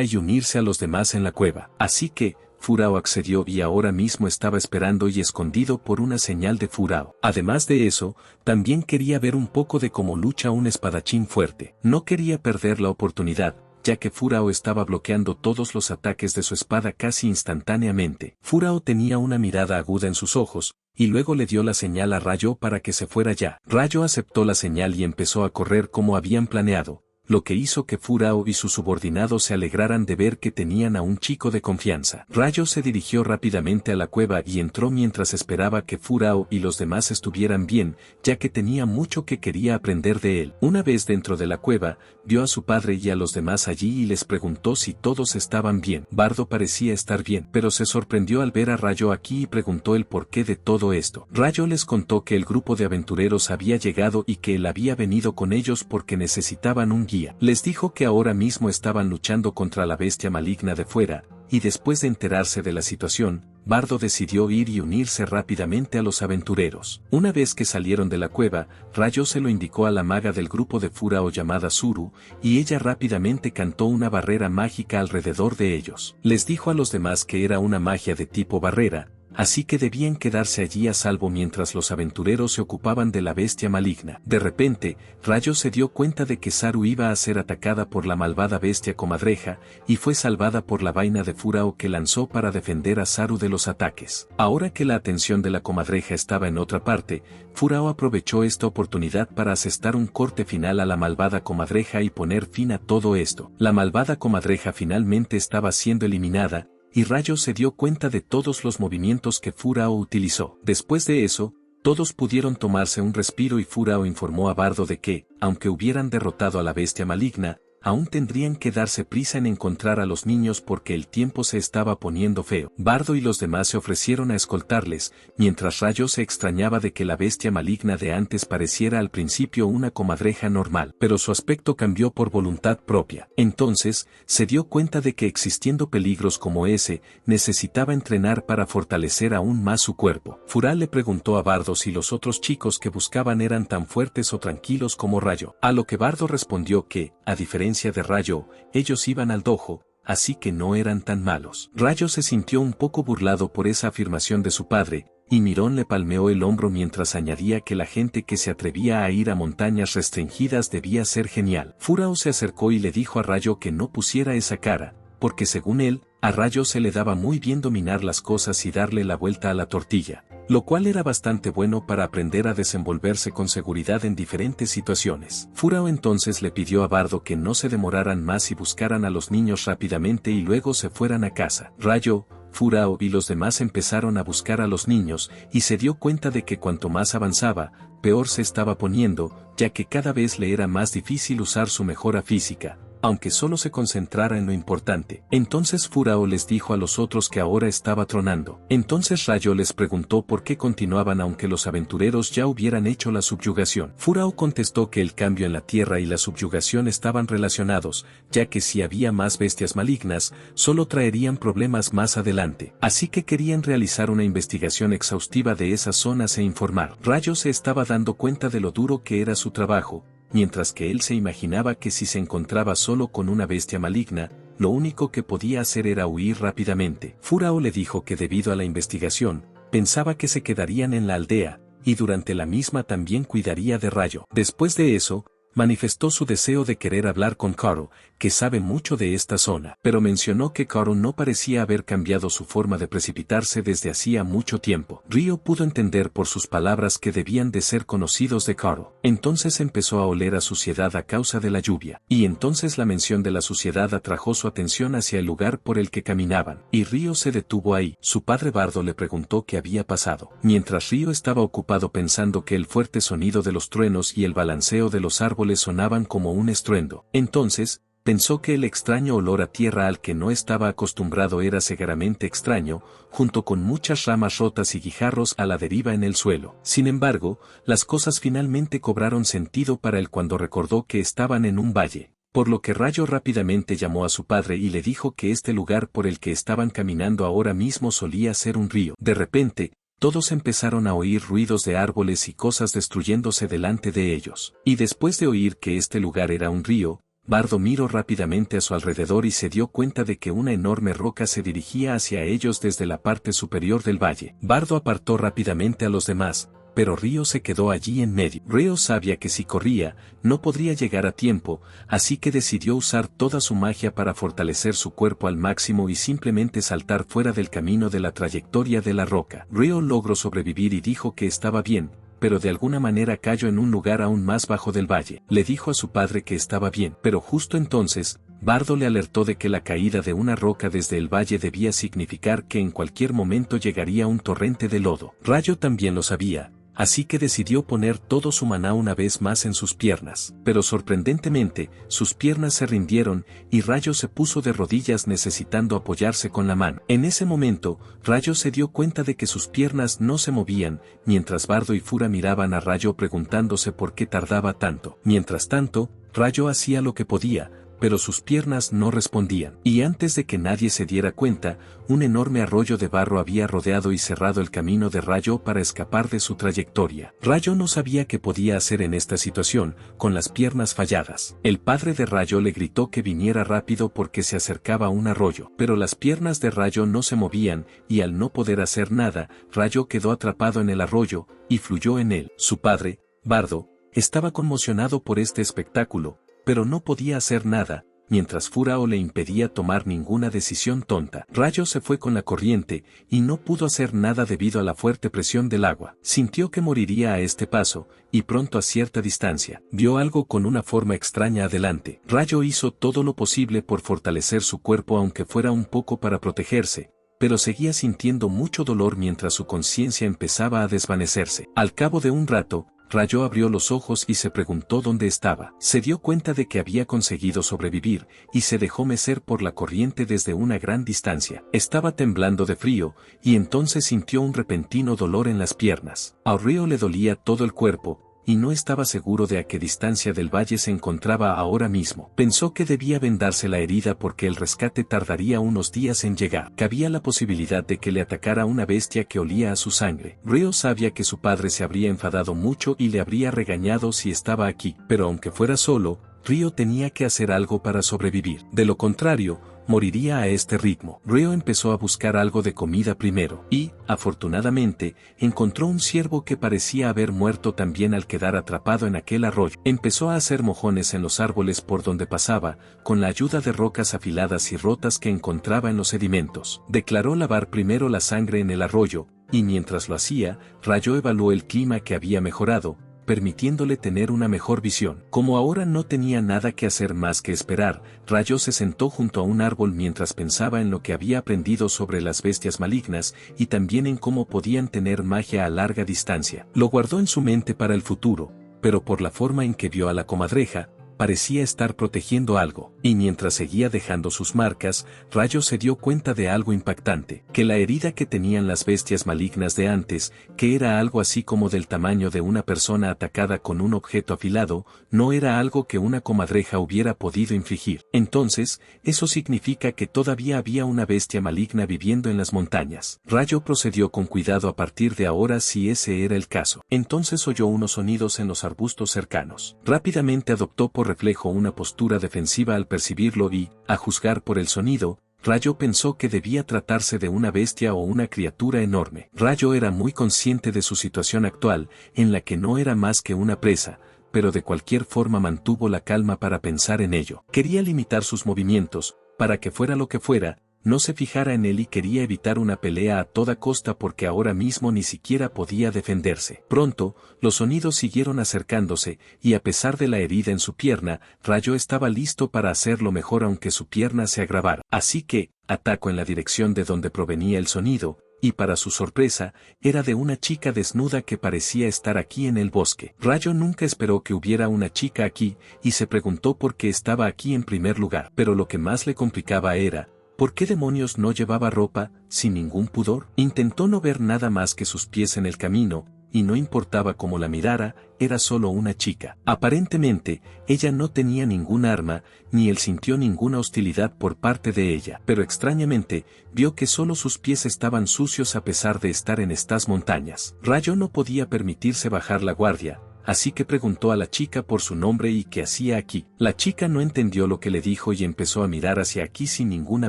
y unirse a los demás en la cueva. Así que, Furao accedió y ahora mismo estaba esperando y escondido por una señal de Furao. Además de eso, también quería ver un poco de cómo lucha un espadachín fuerte. No quería perder la oportunidad, ya que Furao estaba bloqueando todos los ataques de su espada casi instantáneamente. Furao tenía una mirada aguda en sus ojos, y luego le dio la señal a Rayo para que se fuera ya. Rayo aceptó la señal y empezó a correr como habían planeado, lo que hizo que Furao y sus subordinados se alegraran de ver que tenían a un chico de confianza. Rayo se dirigió rápidamente a la cueva y entró mientras esperaba que Furao y los demás estuvieran bien, ya que tenía mucho que quería aprender de él. Una vez dentro de la cueva, vio a su padre y a los demás allí y les preguntó si todos estaban bien. Bardo parecía estar bien, pero se sorprendió al ver a Rayo aquí y preguntó el porqué de todo esto. Rayo les contó que el grupo de aventureros había llegado y que él había venido con ellos porque necesitaban un guía. Les dijo que ahora mismo estaban luchando contra la bestia maligna de fuera, y después de enterarse de la situación, Bardo decidió ir y unirse rápidamente a los aventureros. Una vez que salieron de la cueva, Rayo se lo indicó a la maga del grupo de Furao llamada Zuru, y ella rápidamente cantó una barrera mágica alrededor de ellos. Les dijo a los demás que era una magia de tipo barrera, así que debían quedarse allí a salvo mientras los aventureros se ocupaban de la bestia maligna. De repente, Rayo se dio cuenta de que Saru iba a ser atacada por la malvada bestia comadreja, y fue salvada por la vaina de Furao que lanzó para defender a Saru de los ataques. Ahora que la atención de la comadreja estaba en otra parte, Furao aprovechó esta oportunidad para asestar un corte final a la malvada comadreja y poner fin a todo esto. La malvada comadreja finalmente estaba siendo eliminada, y Rayo se dio cuenta de todos los movimientos que Furao utilizó. Después de eso, todos pudieron tomarse un respiro y Furao informó a Bardo de que, aunque hubieran derrotado a la bestia maligna, aún tendrían que darse prisa en encontrar a los niños porque el tiempo se estaba poniendo feo. Bardo y los demás se ofrecieron a escoltarles, mientras Rayo se extrañaba de que la bestia maligna de antes pareciera al principio una comadreja normal, pero su aspecto cambió por voluntad propia. Entonces, se dio cuenta de que existiendo peligros como ese, necesitaba entrenar para fortalecer aún más su cuerpo. Furao le preguntó a Bardo si los otros chicos que buscaban eran tan fuertes o tranquilos como Rayo, a lo que Bardo respondió que, a diferencia de Rayo, ellos iban al dojo, así que no eran tan malos. Rayo se sintió un poco burlado por esa afirmación de su padre, y Mirón le palmeó el hombro mientras añadía que la gente que se atrevía a ir a montañas restringidas debía ser genial. Furao se acercó y le dijo a Rayo que no pusiera esa cara, porque según él, a Rayo se le daba muy bien dominar las cosas y darle la vuelta a la tortilla, lo cual era bastante bueno para aprender a desenvolverse con seguridad en diferentes situaciones. Furao entonces le pidió a Bardo que no se demoraran más y buscaran a los niños rápidamente y luego se fueran a casa. Rayo, Furao y los demás empezaron a buscar a los niños y se dio cuenta de que cuanto más avanzaba, peor se estaba poniendo, ya que cada vez le era más difícil usar su mejora física, aunque solo se concentrara en lo importante. Entonces Furao les dijo a los otros que ahora estaba tronando. Entonces Rayo les preguntó por qué continuaban aunque los aventureros ya hubieran hecho la subyugación. Furao contestó que el cambio en la tierra y la subyugación estaban relacionados, ya que si había más bestias malignas, solo traerían problemas más adelante. Así que querían realizar una investigación exhaustiva de esas zonas e informar. Rayo se estaba dando cuenta de lo duro que era su trabajo, mientras que él se imaginaba que si se encontraba solo con una bestia maligna, lo único que podía hacer era huir rápidamente. Furao le dijo que debido a la investigación, pensaba que se quedarían en la aldea, y durante la misma también cuidaría de Rayo. Después de eso, manifestó su deseo de querer hablar con Karl, que sabe mucho de esta zona, pero mencionó que Karl no parecía haber cambiado su forma de precipitarse desde hacía mucho tiempo. Ryo pudo entender por sus palabras que debían de ser conocidos de Karl. Entonces empezó a oler a suciedad a causa de la lluvia, y entonces la mención de la suciedad atrajo su atención hacia el lugar por el que caminaban, y Ryo se detuvo ahí. Su padre Bardo le preguntó qué había pasado, mientras Ryo estaba ocupado pensando que el fuerte sonido de los truenos y el balanceo de los árboles sonaban como un estruendo. Entonces, pensó que el extraño olor a tierra al que no estaba acostumbrado era severamente extraño, junto con muchas ramas rotas y guijarros a la deriva en el suelo. Sin embargo, las cosas finalmente cobraron sentido para él cuando recordó que estaban en un valle, por lo que Rayo rápidamente llamó a su padre y le dijo que este lugar por el que estaban caminando ahora mismo solía ser un río. De repente, todos empezaron a oír ruidos de árboles y cosas destruyéndose delante de ellos. Y después de oír que este lugar era un río, Bardo miró rápidamente a su alrededor y se dio cuenta de que una enorme roca se dirigía hacia ellos desde la parte superior del valle. Bardo apartó rápidamente a los demás, pero Ryo se quedó allí en medio. Ryo sabía que si corría, no podría llegar a tiempo, así que decidió usar toda su magia para fortalecer su cuerpo al máximo y simplemente saltar fuera del camino de la trayectoria de la roca. Ryo logró sobrevivir y dijo que estaba bien, pero de alguna manera cayó en un lugar aún más bajo del valle. Le dijo a su padre que estaba bien, pero justo entonces, Bardo le alertó de que la caída de una roca desde el valle debía significar que en cualquier momento llegaría un torrente de lodo. Rayo también lo sabía, así que decidió poner todo su maná una vez más en sus piernas. Pero sorprendentemente, sus piernas se rindieron, y Rayo se puso de rodillas necesitando apoyarse con la mano. En ese momento, Rayo se dio cuenta de que sus piernas no se movían, mientras Bardo y Fura miraban a Rayo preguntándose por qué tardaba tanto. Mientras tanto, Rayo hacía lo que podía, pero sus piernas no respondían. Y antes de que nadie se diera cuenta, un enorme arroyo de barro había rodeado y cerrado el camino de Rayo para escapar de su trayectoria. Rayo no sabía qué podía hacer en esta situación, con las piernas falladas. El padre de Rayo le gritó que viniera rápido porque se acercaba a un arroyo, pero las piernas de Rayo no se movían, y al no poder hacer nada, Rayo quedó atrapado en el arroyo, y fluyó en él. Su padre, Bardo, estaba conmocionado por este espectáculo, pero no podía hacer nada, mientras Furao le impedía tomar ninguna decisión tonta. Rayo se fue con la corriente, y no pudo hacer nada debido a la fuerte presión del agua. Sintió que moriría a este paso, y pronto a cierta distancia, vio algo con una forma extraña adelante. Rayo hizo todo lo posible por fortalecer su cuerpo aunque fuera un poco para protegerse, pero seguía sintiendo mucho dolor mientras su conciencia empezaba a desvanecerse. Al cabo de un rato, Rayo abrió los ojos y se preguntó dónde estaba. Se dio cuenta de que había conseguido sobrevivir, y se dejó mecer por la corriente desde una gran distancia. Estaba temblando de frío, y entonces sintió un repentino dolor en las piernas. A Ryo le dolía todo el cuerpo, y no estaba seguro de a qué distancia del valle se encontraba ahora mismo. Pensó que debía vendarse la herida porque el rescate tardaría unos días en llegar. Cabía la posibilidad de que le atacara una bestia que olía a su sangre. Ryo sabía que su padre se habría enfadado mucho y le habría regañado si estaba aquí, pero aunque fuera solo, Ryo tenía que hacer algo para sobrevivir. De lo contrario, moriría a este ritmo. Ryo empezó a buscar algo de comida primero, y, afortunadamente, encontró un ciervo que parecía haber muerto también al quedar atrapado en aquel arroyo. Empezó a hacer mojones en los árboles por donde pasaba, con la ayuda de rocas afiladas y rotas que encontraba en los sedimentos. Declaró lavar primero la sangre en el arroyo, y mientras lo hacía, Rayo evaluó el clima que había mejorado, permitiéndole tener una mejor visión. Como ahora no tenía nada que hacer más que esperar, Rayo se sentó junto a un árbol mientras pensaba en lo que había aprendido sobre las bestias malignas y también en cómo podían tener magia a larga distancia. Lo guardó en su mente para el futuro, pero por la forma en que vio a la comadreja, parecía estar protegiendo algo, y mientras seguía dejando sus marcas, Rayo se dio cuenta de algo impactante, que la herida que tenían las bestias malignas de antes, que era algo así como del tamaño de una persona atacada con un objeto afilado, no era algo que una comadreja hubiera podido infligir. Entonces, eso significa que todavía había una bestia maligna viviendo en las montañas. Rayo procedió con cuidado a partir de ahora si ese era el caso. Entonces oyó unos sonidos en los arbustos cercanos. Rápidamente adoptó por reflejo una postura defensiva al percibirlo y, a juzgar por el sonido, Rayo pensó que debía tratarse de una bestia o una criatura enorme. Rayo era muy consciente de su situación actual, en la que no era más que una presa, pero de cualquier forma mantuvo la calma para pensar en ello. Quería limitar sus movimientos, para que fuera lo que fuera, no se fijara en él y quería evitar una pelea a toda costa porque ahora mismo ni siquiera podía defenderse. Pronto, los sonidos siguieron acercándose, y a pesar de la herida en su pierna, Rayo estaba listo para hacerlo mejor aunque su pierna se agravara. Así que, atacó en la dirección de donde provenía el sonido, y para su sorpresa, era de una chica desnuda que parecía estar aquí en el bosque. Rayo nunca esperó que hubiera una chica aquí, y se preguntó por qué estaba aquí en primer lugar. Pero lo que más le complicaba era, ¿por qué demonios no llevaba ropa, sin ningún pudor? Intentó no ver nada más que sus pies en el camino, y no importaba cómo la mirara, era solo una chica. Aparentemente, ella no tenía ningún arma, ni él sintió ninguna hostilidad por parte de ella. Pero extrañamente, vio que solo sus pies estaban sucios a pesar de estar en estas montañas. Rayo no podía permitirse bajar la guardia, así que preguntó a la chica por su nombre y qué hacía aquí. La chica no entendió lo que le dijo y empezó a mirar hacia aquí sin ninguna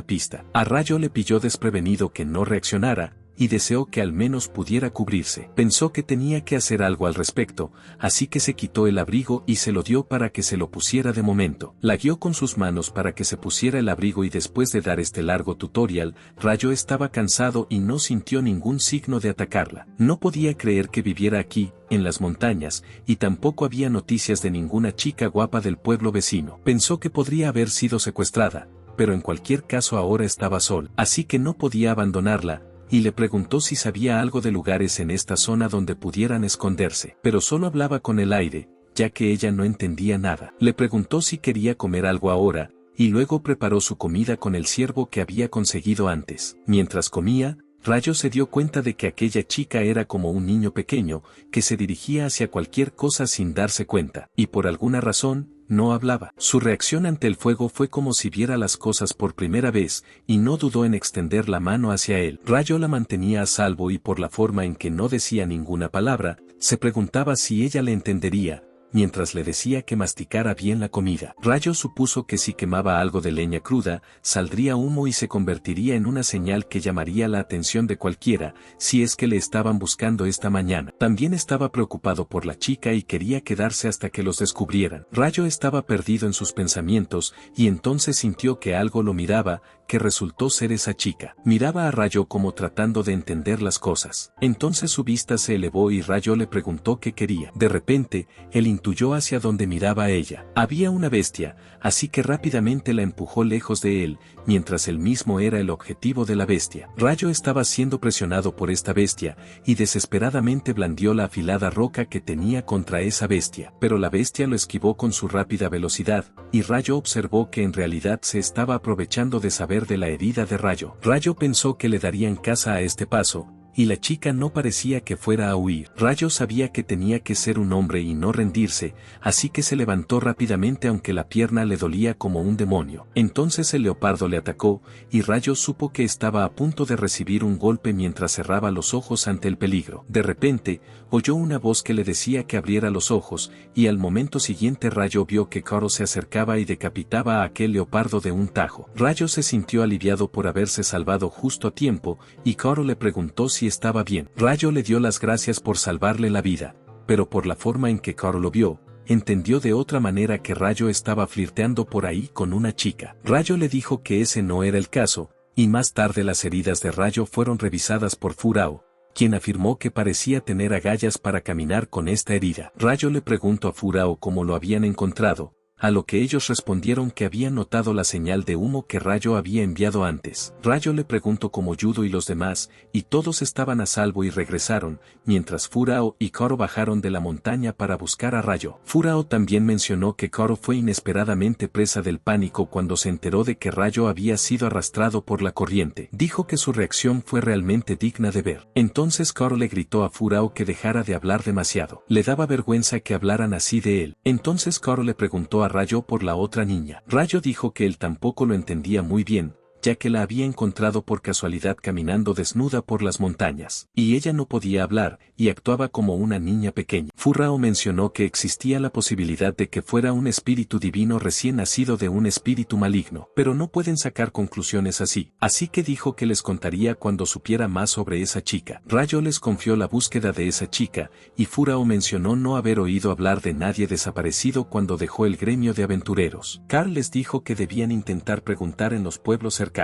pista. A Rayo le pilló desprevenido que no reaccionara, y deseó que al menos pudiera cubrirse. Pensó que tenía que hacer algo al respecto, así que se quitó el abrigo y se lo dio para que se lo pusiera de momento. La guió con sus manos para que se pusiera el abrigo y después de dar este largo tutorial, Rayo estaba cansado y no sintió ningún signo de atacarla. No podía creer que viviera aquí, en las montañas, y tampoco había noticias de ninguna chica guapa del pueblo vecino. Pensó que podría haber sido secuestrada, pero en cualquier caso ahora estaba sola, así que no podía abandonarla, y le preguntó si sabía algo de lugares en esta zona donde pudieran esconderse. Pero solo hablaba con el aire, ya que ella no entendía nada. Le preguntó si quería comer algo ahora, y luego preparó su comida con el ciervo que había conseguido antes. Mientras comía, Rayo se dio cuenta de que aquella chica era como un niño pequeño, que se dirigía hacia cualquier cosa sin darse cuenta, y por alguna razón, no hablaba. Su reacción ante el fuego fue como si viera las cosas por primera vez, y no dudó en extender la mano hacia él. Rayo la mantenía a salvo y por la forma en que no decía ninguna palabra, se preguntaba si ella le entendería, mientras le decía que masticara bien la comida. Rayo supuso que si quemaba algo de leña cruda, saldría humo y se convertiría en una señal que llamaría la atención de cualquiera, si es que le estaban buscando esta mañana. También estaba preocupado por la chica y quería quedarse hasta que los descubrieran. Rayo estaba perdido en sus pensamientos, y entonces sintió que algo lo miraba, que resultó ser esa chica. Miraba a Rayo como tratando de entender las cosas. Entonces su vista se elevó y Rayo le preguntó qué quería. De repente, él intuyó hacia donde miraba ella. Había una bestia, así que rápidamente la empujó lejos de él, mientras él mismo era el objetivo de la bestia. Rayo estaba siendo presionado por esta bestia, y desesperadamente blandió la afilada roca que tenía contra esa bestia. Pero la bestia lo esquivó con su rápida velocidad, y Rayo observó que en realidad se estaba aprovechando de saber de la herida de Rayo. Rayo pensó que le darían caza a este paso, y la chica no parecía que fuera a huir. Rayo sabía que tenía que ser un hombre y no rendirse, así que se levantó rápidamente aunque la pierna le dolía como un demonio. Entonces el leopardo le atacó, y Rayo supo que estaba a punto de recibir un golpe mientras cerraba los ojos ante el peligro. De repente, oyó una voz que le decía que abriera los ojos, y al momento siguiente Rayo vio que Coro se acercaba y decapitaba a aquel leopardo de un tajo. Rayo se sintió aliviado por haberse salvado justo a tiempo, y Coro le preguntó si estaba bien. Rayo le dio las gracias por salvarle la vida, pero por la forma en que Coro lo vio, entendió de otra manera que Rayo estaba flirteando por ahí con una chica. Rayo le dijo que ese no era el caso, y más tarde las heridas de Rayo fueron revisadas por Furao, quien afirmó que parecía tener agallas para caminar con esta herida. Rayo le preguntó a Furao cómo lo habían encontrado, a lo que ellos respondieron que habían notado la señal de humo que Rayo había enviado antes. Rayo le preguntó cómo Yudo y los demás, y todos estaban a salvo y regresaron, mientras Furao y Coro bajaron de la montaña para buscar a Rayo. Furao también mencionó que Coro fue inesperadamente presa del pánico cuando se enteró de que Rayo había sido arrastrado por la corriente. Dijo que su reacción fue realmente digna de ver. Entonces Coro le gritó a Furao que dejara de hablar demasiado. Le daba vergüenza que hablaran así de él. Entonces Coro le preguntó a Rayo por la otra niña. Rayo dijo que él tampoco lo entendía muy bien, ya que la había encontrado por casualidad caminando desnuda por las montañas. Y ella no podía hablar, y actuaba como una niña pequeña. Furao mencionó que existía la posibilidad de que fuera un espíritu divino recién nacido de un espíritu maligno, pero no pueden sacar conclusiones así. Así que dijo que les contaría cuando supiera más sobre esa chica. Rayo les confió la búsqueda de esa chica, y Furao mencionó no haber oído hablar de nadie desaparecido cuando dejó el gremio de aventureros. Carl les dijo que debían intentar preguntar en los pueblos cercanos.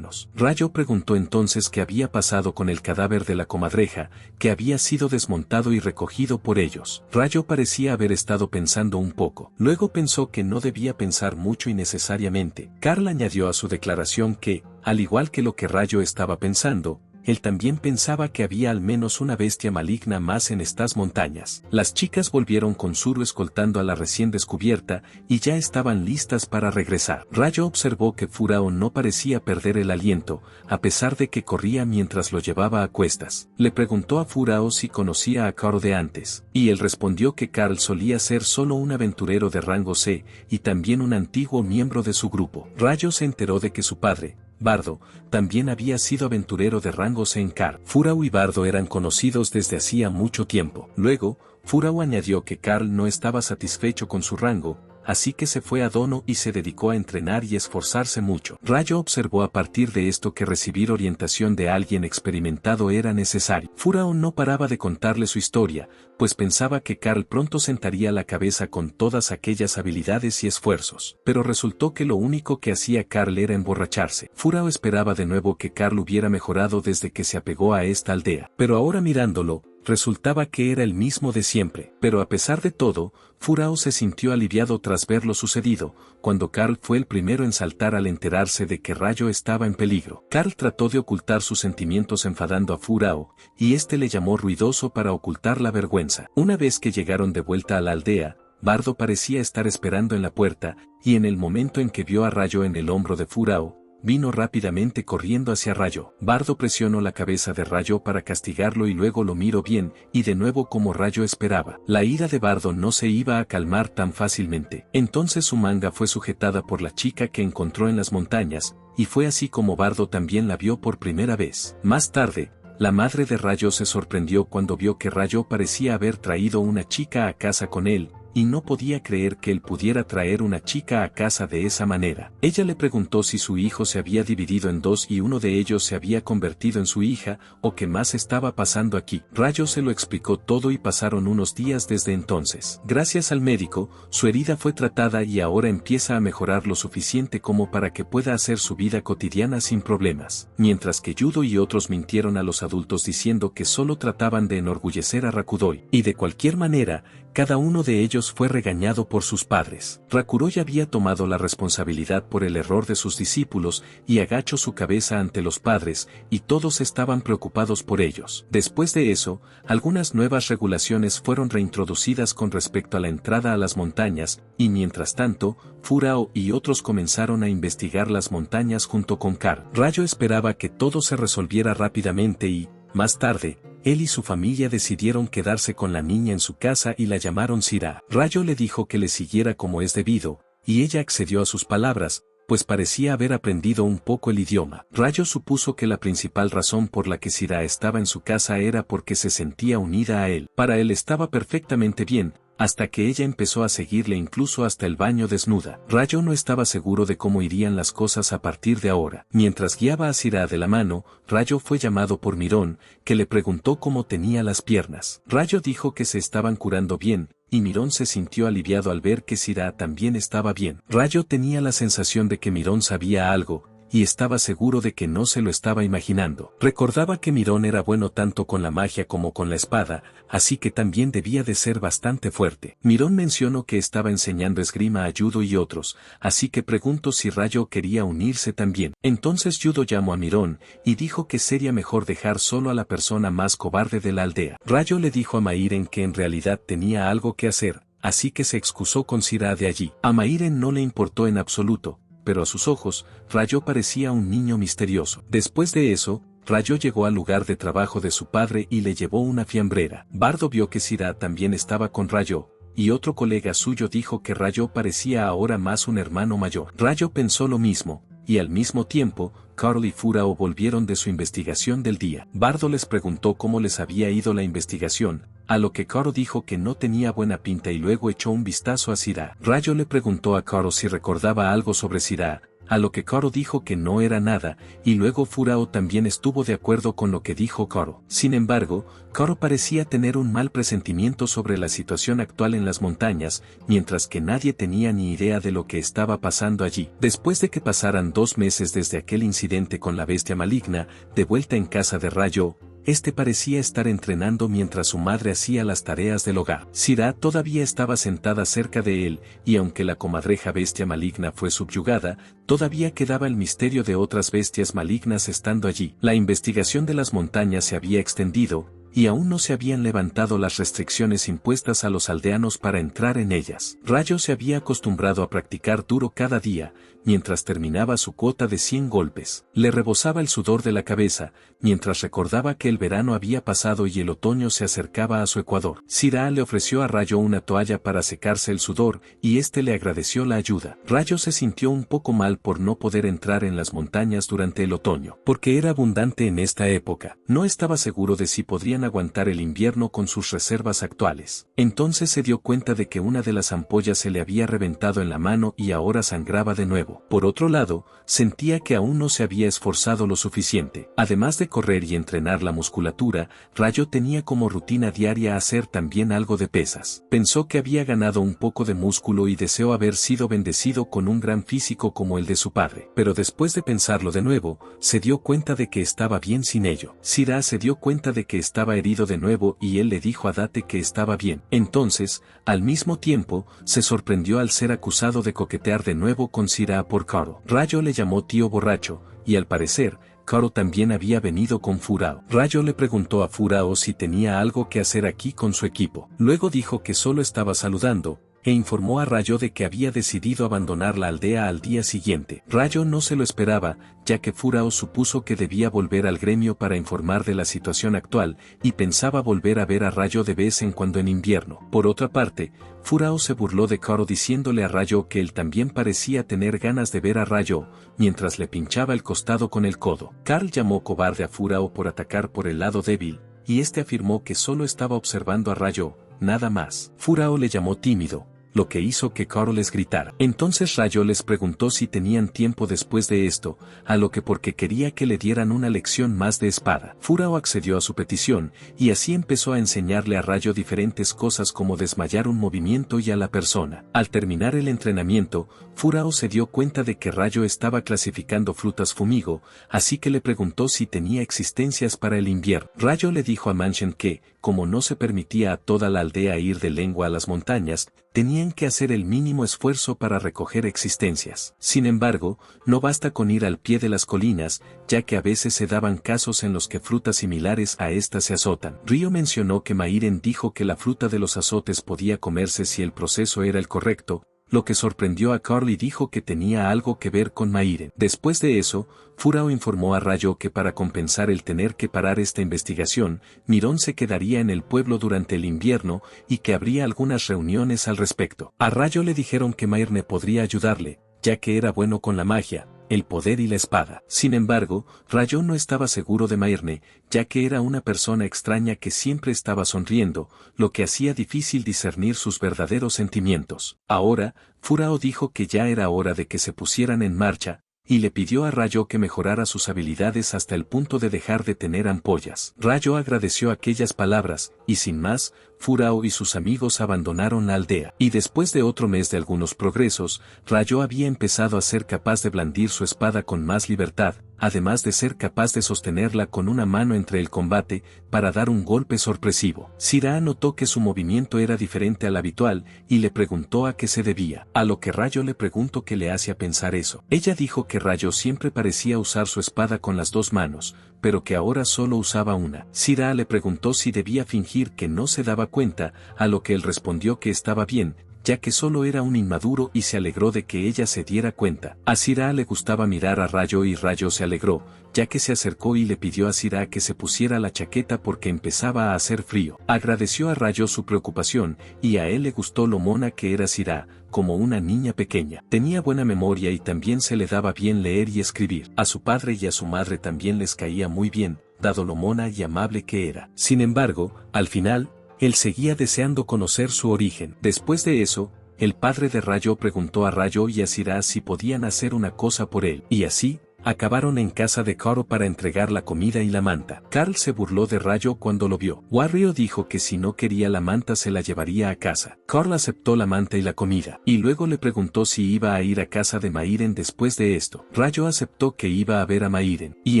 Rayo preguntó entonces qué había pasado con el cadáver de la comadreja, que había sido desmontado y recogido por ellos. Rayo parecía haber estado pensando un poco. Luego pensó que no debía pensar mucho innecesariamente. Carl añadió a su declaración que, al igual que lo que Rayo estaba pensando, él también pensaba que había al menos una bestia maligna más en estas montañas. Las chicas volvieron con Zuru escoltando a la recién descubierta y ya estaban listas para regresar. Rayo observó que Furao no parecía perder el aliento, a pesar de que corría mientras lo llevaba a cuestas. Le preguntó a Furao si conocía a Carl de antes, y él respondió que Carl solía ser solo un aventurero de rango C y también un antiguo miembro de su grupo. Rayo se enteró de que su padre, Bardo, también había sido aventurero de rango C en Carl. Furao y Bardo eran conocidos desde hacía mucho tiempo. Luego, Furao añadió que Carl no estaba satisfecho con su rango, así que se fue a Dono y se dedicó a entrenar y esforzarse mucho. Rayo observó a partir de esto que recibir orientación de alguien experimentado era necesario. Furao no paraba de contarle su historia, pues pensaba que Carl pronto sentaría la cabeza con todas aquellas habilidades y esfuerzos. Pero resultó que lo único que hacía Carl era emborracharse. Furao esperaba de nuevo que Carl hubiera mejorado desde que se apegó a esta aldea. Pero ahora mirándolo, resultaba que era el mismo de siempre. Pero a pesar de todo, Furao se sintió aliviado tras ver lo sucedido, cuando Carl fue el primero en saltar al enterarse de que Rayo estaba en peligro. Carl trató de ocultar sus sentimientos enfadando a Furao, y este le llamó ruidoso para ocultar la vergüenza. Una vez que llegaron de vuelta a la aldea, Bardo parecía estar esperando en la puerta, y en el momento en que vio a Rayo en el hombro de Furao, vino rápidamente corriendo hacia Rayo. Bardo presionó la cabeza de Rayo para castigarlo y luego lo miró bien, y de nuevo como Rayo esperaba. La ira de Bardo no se iba a calmar tan fácilmente. Entonces su manga fue sujetada por la chica que encontró en las montañas, y fue así como Bardo también la vio por primera vez. Más tarde, la madre de Rayo se sorprendió cuando vio que Rayo parecía haber traído una chica a casa con él, y no podía creer que él pudiera traer una chica a casa de esa manera. Ella le preguntó si su hijo se había dividido en dos y uno de ellos se había convertido en su hija, o qué más estaba pasando aquí. Rayo se lo explicó todo y pasaron unos días desde entonces. Gracias al médico, su herida fue tratada y ahora empieza a mejorar lo suficiente como para que pueda hacer su vida cotidiana sin problemas. Mientras que Yudo y otros mintieron a los adultos diciendo que solo trataban de enorgullecer a Rakudoi. Y de cualquier manera, cada uno de ellos fue regañado por sus padres. Rakuroi había tomado la responsabilidad por el error de sus discípulos y agachó su cabeza ante los padres, y todos estaban preocupados por ellos. Después de eso, algunas nuevas regulaciones fueron reintroducidas con respecto a la entrada a las montañas, y mientras tanto, Furao y otros comenzaron a investigar las montañas junto con Carl. Rayo esperaba que todo se resolviera rápidamente y, más tarde, él y su familia decidieron quedarse con la niña en su casa y la llamaron Sira. Rayo le dijo que le siguiera como es debido, y ella accedió a sus palabras, pues parecía haber aprendido un poco el idioma. Rayo supuso que la principal razón por la que Sira estaba en su casa era porque se sentía unida a él. Para él estaba perfectamente bien, hasta que ella empezó a seguirle incluso hasta el baño desnuda. Rayo no estaba seguro de cómo irían las cosas a partir de ahora. Mientras guiaba a Sira de la mano, Rayo fue llamado por Mirón, que le preguntó cómo tenía las piernas. Rayo dijo que se estaban curando bien, y Mirón se sintió aliviado al ver que Sira también estaba bien. Rayo tenía la sensación de que Mirón sabía algo, y estaba seguro de que no se lo estaba imaginando. Recordaba que Mirón era bueno tanto con la magia como con la espada, así que también debía de ser bastante fuerte. Mirón mencionó que estaba enseñando esgrima a Yudo y otros, así que preguntó si Rayo quería unirse también. Entonces Yudo llamó a Mirón, y dijo que sería mejor dejar solo a la persona más cobarde de la aldea. Rayo le dijo a Mairen que en realidad tenía algo que hacer, así que se excusó con Sira de allí. A Mairen no le importó en absoluto, pero a sus ojos, Rayo parecía un niño misterioso. Después de eso, Rayo llegó al lugar de trabajo de su padre y le llevó una fiambrera. Bardo vio que Sira también estaba con Rayo, y otro colega suyo dijo que Rayo parecía ahora más un hermano mayor. Rayo pensó lo mismo, y al mismo tiempo, Carl y Furao volvieron de su investigación del día. Bardo les preguntó cómo les había ido la investigación, a lo que Carl dijo que no tenía buena pinta y luego echó un vistazo a Syrah. Rayo le preguntó a Carl si recordaba algo sobre Syrah, a lo que Carl dijo que no era nada, y luego Furao también estuvo de acuerdo con lo que dijo Carl. Sin embargo, Carl parecía tener un mal presentimiento sobre la situación actual en las montañas, mientras que nadie tenía ni idea de lo que estaba pasando allí. Después de que pasaran 2 meses desde aquel incidente con la bestia maligna, de vuelta en casa de Rayo, este parecía estar entrenando mientras su madre hacía las tareas del hogar. Syrah todavía estaba sentada cerca de él, y aunque la comadreja bestia maligna fue subyugada, todavía quedaba el misterio de otras bestias malignas estando allí. La investigación de las montañas se había extendido, y aún no se habían levantado las restricciones impuestas a los aldeanos para entrar en ellas. Rayo se había acostumbrado a practicar duro cada día, mientras terminaba su cuota de 100 golpes. Le rebosaba el sudor de la cabeza, mientras recordaba que el verano había pasado y el otoño se acercaba a su ecuador. Syrah le ofreció a Rayo una toalla para secarse el sudor, y este le agradeció la ayuda. Rayo se sintió un poco mal por no poder entrar en las montañas durante el otoño, porque era abundante en esta época. No estaba seguro de si podrían aguantar el invierno con sus reservas actuales. Entonces se dio cuenta de que una de las ampollas se le había reventado en la mano y ahora sangraba de nuevo. Por otro lado, sentía que aún no se había esforzado lo suficiente. Además de correr y entrenar la musculatura, Rayo tenía como rutina diaria hacer también algo de pesas. Pensó que había ganado un poco de músculo y deseó haber sido bendecido con un gran físico como el de su padre. Pero después de pensarlo de nuevo, se dio cuenta de que estaba bien sin ello. Syrah se dio cuenta de que estaba herido de nuevo y él le dijo a Date que estaba bien. Entonces, al mismo tiempo, se sorprendió al ser acusado de coquetear de nuevo con Syrah por Carl. Rayo le llamó tío borracho, y al parecer, Carl también había venido con Furao. Rayo le preguntó a Furao si tenía algo que hacer aquí con su equipo. Luego dijo que solo estaba saludando, e informó a Rayo de que había decidido abandonar la aldea al día siguiente. Rayo no se lo esperaba, ya que Furao supuso que debía volver al gremio para informar de la situación actual, y pensaba volver a ver a Rayo de vez en cuando en invierno. Por otra parte, Furao se burló de Carl diciéndole a Rayo que él también parecía tener ganas de ver a Rayo, mientras le pinchaba el costado con el codo. Carl llamó cobarde a Furao por atacar por el lado débil, y este afirmó que solo estaba observando a Rayo, nada más. Furao le llamó tímido, lo que hizo que Carl les gritara. Entonces Rayo les preguntó si tenían tiempo después de esto, a lo que porque quería que le dieran una lección más de espada. Furao accedió a su petición, y así empezó a enseñarle a Rayo diferentes cosas como desmayar un movimiento y a la persona. Al terminar el entrenamiento, Furao se dio cuenta de que Rayo estaba clasificando frutas fumigo, así que le preguntó si tenía existencias para el invierno. Rayo le dijo a Manchen que, como no se permitía a toda la aldea ir de lengua a las montañas, tenían que hacer el mínimo esfuerzo para recoger existencias. Sin embargo, no basta con ir al pie de las colinas, ya que a veces se daban casos en los que frutas similares a estas se azotan. Ryo mencionó que Mairen dijo que la fruta de los azotes podía comerse si el proceso era el correcto, lo que sorprendió a Carl y dijo que tenía algo que ver con Mairen. Después de eso, Furao informó a Rayo que para compensar el tener que parar esta investigación, Mirón se quedaría en el pueblo durante el invierno y que habría algunas reuniones al respecto. A Rayo le dijeron que Mairne podría ayudarle, ya que era bueno con la magia, el poder y la espada. Sin embargo, Rayo no estaba seguro de Mairne, ya que era una persona extraña que siempre estaba sonriendo, lo que hacía difícil discernir sus verdaderos sentimientos. Ahora, Furao dijo que ya era hora de que se pusieran en marcha, y le pidió a Rayo que mejorara sus habilidades hasta el punto de dejar de tener ampollas. Rayo agradeció aquellas palabras, y sin más, Furao y sus amigos abandonaron la aldea. Y después de otro mes de algunos progresos, Rayo había empezado a ser capaz de blandir su espada con más libertad, además de ser capaz de sostenerla con una mano entre el combate, para dar un golpe sorpresivo. Syrah notó que su movimiento era diferente al habitual, y le preguntó a qué se debía, a lo que Rayo le preguntó qué le hacía pensar eso. Ella dijo que Rayo siempre parecía usar su espada con las 2 manos, pero que ahora solo usaba una. Syrah le preguntó si debía fingir que no se daba cuenta, a lo que él respondió que estaba bien, ya que solo era un inmaduro y se alegró de que ella se diera cuenta. A Sirá le gustaba mirar a Rayo y Rayo se alegró, ya que se acercó y le pidió a Sirá que se pusiera la chaqueta porque empezaba a hacer frío. Agradeció a Rayo su preocupación, y a él le gustó lo mona que era Sirá, como una niña pequeña. Tenía buena memoria y también se le daba bien leer y escribir. A su padre y a su madre también les caía muy bien, dado lo mona y amable que era. Sin embargo, al final, él seguía deseando conocer su origen. Después de eso, el padre de Rayo preguntó a Rayo y a Sirá si podían hacer una cosa por él, y así, acabaron en casa de Carl para entregar la comida y la manta. Carl se burló de Rayo cuando lo vio. Wario dijo que si no quería la manta se la llevaría a casa. Carl aceptó la manta y la comida, y luego le preguntó si iba a ir a casa de Mairen después de esto. Rayo aceptó que iba a ver a Mairen, y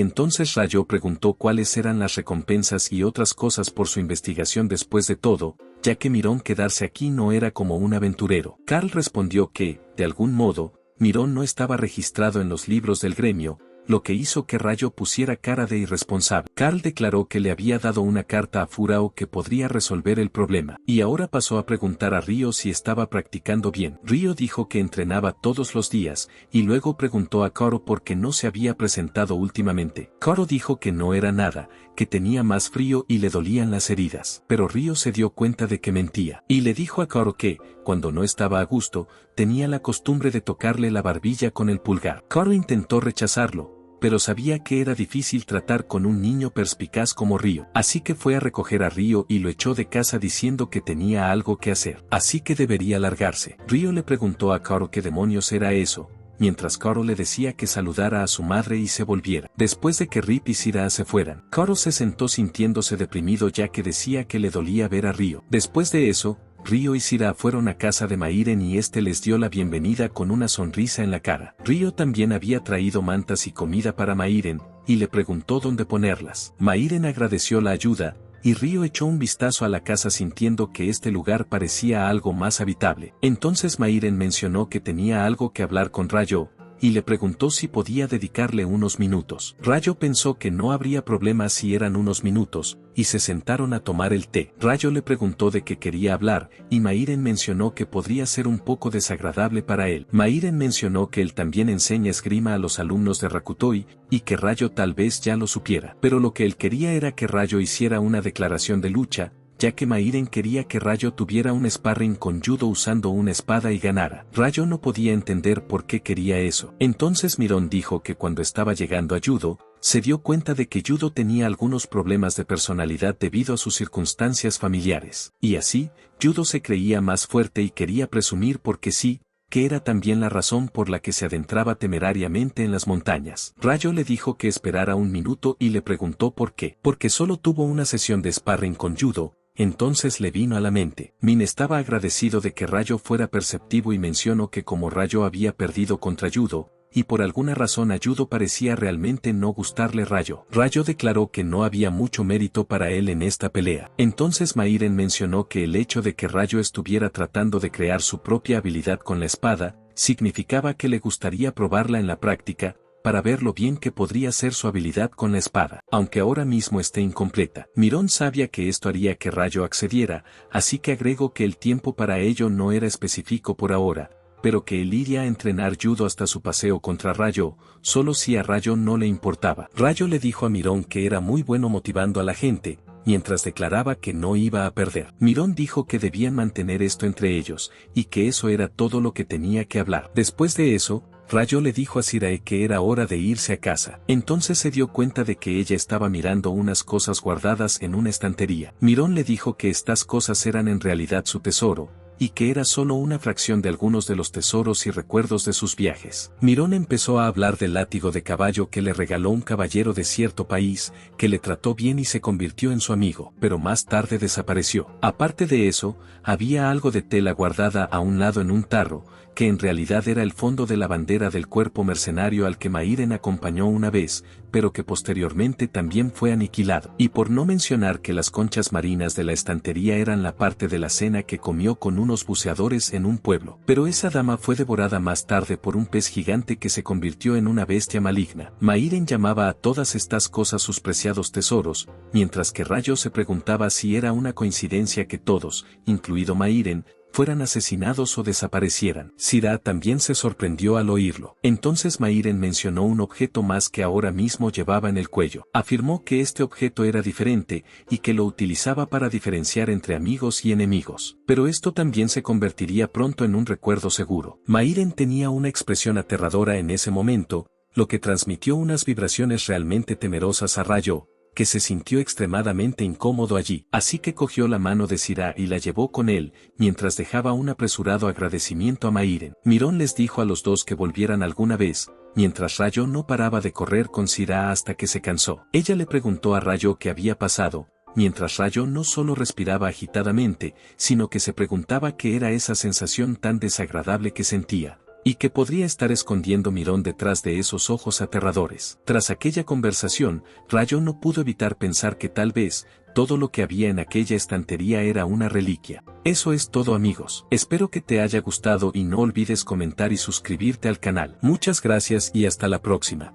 entonces Rayo preguntó cuáles eran las recompensas y otras cosas por su investigación después de todo, ya que Mirón quedarse aquí no era como un aventurero. Carl respondió que, de algún modo, Mirón no estaba registrado en los libros del gremio, lo que hizo que Rayo pusiera cara de irresponsable. Carl declaró que le había dado una carta a Furao que podría resolver el problema, y ahora pasó a preguntar a Ryo si estaba practicando bien. Ryo dijo que entrenaba todos los días, y luego preguntó a Koro por qué no se había presentado últimamente. Koro dijo que no era nada, que tenía más frío y le dolían las heridas. Pero Ryo se dio cuenta de que mentía, y le dijo a Koro que, cuando no estaba a gusto, tenía la costumbre de tocarle la barbilla con el pulgar. Koro intentó rechazarlo, pero sabía que era difícil tratar con un niño perspicaz como Ryo. Así que fue a recoger a Ryo y lo echó de casa diciendo que tenía algo que hacer, así que debería largarse. Ryo le preguntó a Koro qué demonios era eso, mientras Koro le decía que saludara a su madre y se volviera. Después de que Rip y Sirá se fueran, Koro se sentó sintiéndose deprimido ya que decía que le dolía ver a Ryo. Después de eso, Ryo y Sirá fueron a casa de Mairen y este les dio la bienvenida con una sonrisa en la cara. Ryo también había traído mantas y comida para Mairen, y le preguntó dónde ponerlas. Mairen agradeció la ayuda, y Ryo echó un vistazo a la casa sintiendo que este lugar parecía algo más habitable. Entonces Mairen mencionó que tenía algo que hablar con Rayo, y le preguntó si podía dedicarle unos minutos. Rayo pensó que no habría problema si eran unos minutos, y se sentaron a tomar el té. Rayo le preguntó de qué quería hablar, y Mairen mencionó que podría ser un poco desagradable para él. Mairen mencionó que él también enseña esgrima a los alumnos de Rakutoi, y que Rayo tal vez ya lo supiera. Pero lo que él quería era que Rayo hiciera una declaración de lucha, ya que Mairen quería que Rayo tuviera un sparring con Judo usando una espada y ganara. Rayo no podía entender por qué quería eso. Entonces Mirón dijo que cuando estaba llegando a Judo, se dio cuenta de que Judo tenía algunos problemas de personalidad debido a sus circunstancias familiares. Y así, Judo se creía más fuerte y quería presumir porque sí, que era también la razón por la que se adentraba temerariamente en las montañas. Rayo le dijo que esperara un minuto y le preguntó por qué. Porque solo tuvo una sesión de sparring con Judo. Entonces le vino a la mente. Min estaba agradecido de que Rayo fuera perceptivo y mencionó que como Rayo había perdido contra Judo, y por alguna razón a Judo parecía realmente no gustarle Rayo. Rayo declaró que no había mucho mérito para él en esta pelea. Entonces Mairen mencionó que el hecho de que Rayo estuviera tratando de crear su propia habilidad con la espada, significaba que le gustaría probarla en la práctica, para ver lo bien que podría ser su habilidad con la espada, aunque ahora mismo esté incompleta. Mirón sabía que esto haría que Rayo accediera, así que agregó que el tiempo para ello no era específico por ahora, pero que él iría a entrenar judo hasta su paseo contra Rayo, solo si a Rayo no le importaba. Rayo le dijo a Mirón que era muy bueno motivando a la gente, mientras declaraba que no iba a perder. Mirón dijo que debían mantener esto entre ellos, y que eso era todo lo que tenía que hablar. Después de eso, Rayo le dijo a Sirae que era hora de irse a casa. Entonces se dio cuenta de que ella estaba mirando unas cosas guardadas en una estantería. Mirón le dijo que estas cosas eran en realidad su tesoro, y que era solo una fracción de algunos de los tesoros y recuerdos de sus viajes. Mirón empezó a hablar del látigo de caballo que le regaló un caballero de cierto país, que le trató bien y se convirtió en su amigo, pero más tarde desapareció. Aparte de eso, había algo de tela guardada a un lado en un tarro, que en realidad era el fondo de la bandera del cuerpo mercenario al que Mairen acompañó una vez, pero que posteriormente también fue aniquilado. Y por no mencionar que las conchas marinas de la estantería eran la parte de la cena que comió con unos buceadores en un pueblo. Pero esa dama fue devorada más tarde por un pez gigante que se convirtió en una bestia maligna. Mairen llamaba a todas estas cosas sus preciados tesoros, mientras que Rayo se preguntaba si era una coincidencia que todos, incluido Mairen, fueran asesinados o desaparecieran. Syrah también se sorprendió al oírlo. Entonces Mairen mencionó un objeto más que ahora mismo llevaba en el cuello. Afirmó que este objeto era diferente y que lo utilizaba para diferenciar entre amigos y enemigos. Pero esto también se convertiría pronto en un recuerdo seguro. Mairen tenía una expresión aterradora en ese momento, lo que transmitió unas vibraciones realmente temerosas a Rayo, que se sintió extremadamente incómodo allí. Así que cogió la mano de Syrah y la llevó con él, mientras dejaba un apresurado agradecimiento a Mairen. Mirón les dijo a los dos que volvieran alguna vez, mientras Rayo no paraba de correr con Syrah hasta que se cansó. Ella le preguntó a Rayo qué había pasado, mientras Rayo no solo respiraba agitadamente, sino que se preguntaba qué era esa sensación tan desagradable que sentía, y que podría estar escondiendo Mirón detrás de esos ojos aterradores. Tras aquella conversación, Rayo no pudo evitar pensar que tal vez, todo lo que había en aquella estantería era una reliquia. Eso es todo, amigos. Espero que te haya gustado y no olvides comentar y suscribirte al canal. Muchas gracias y hasta la próxima.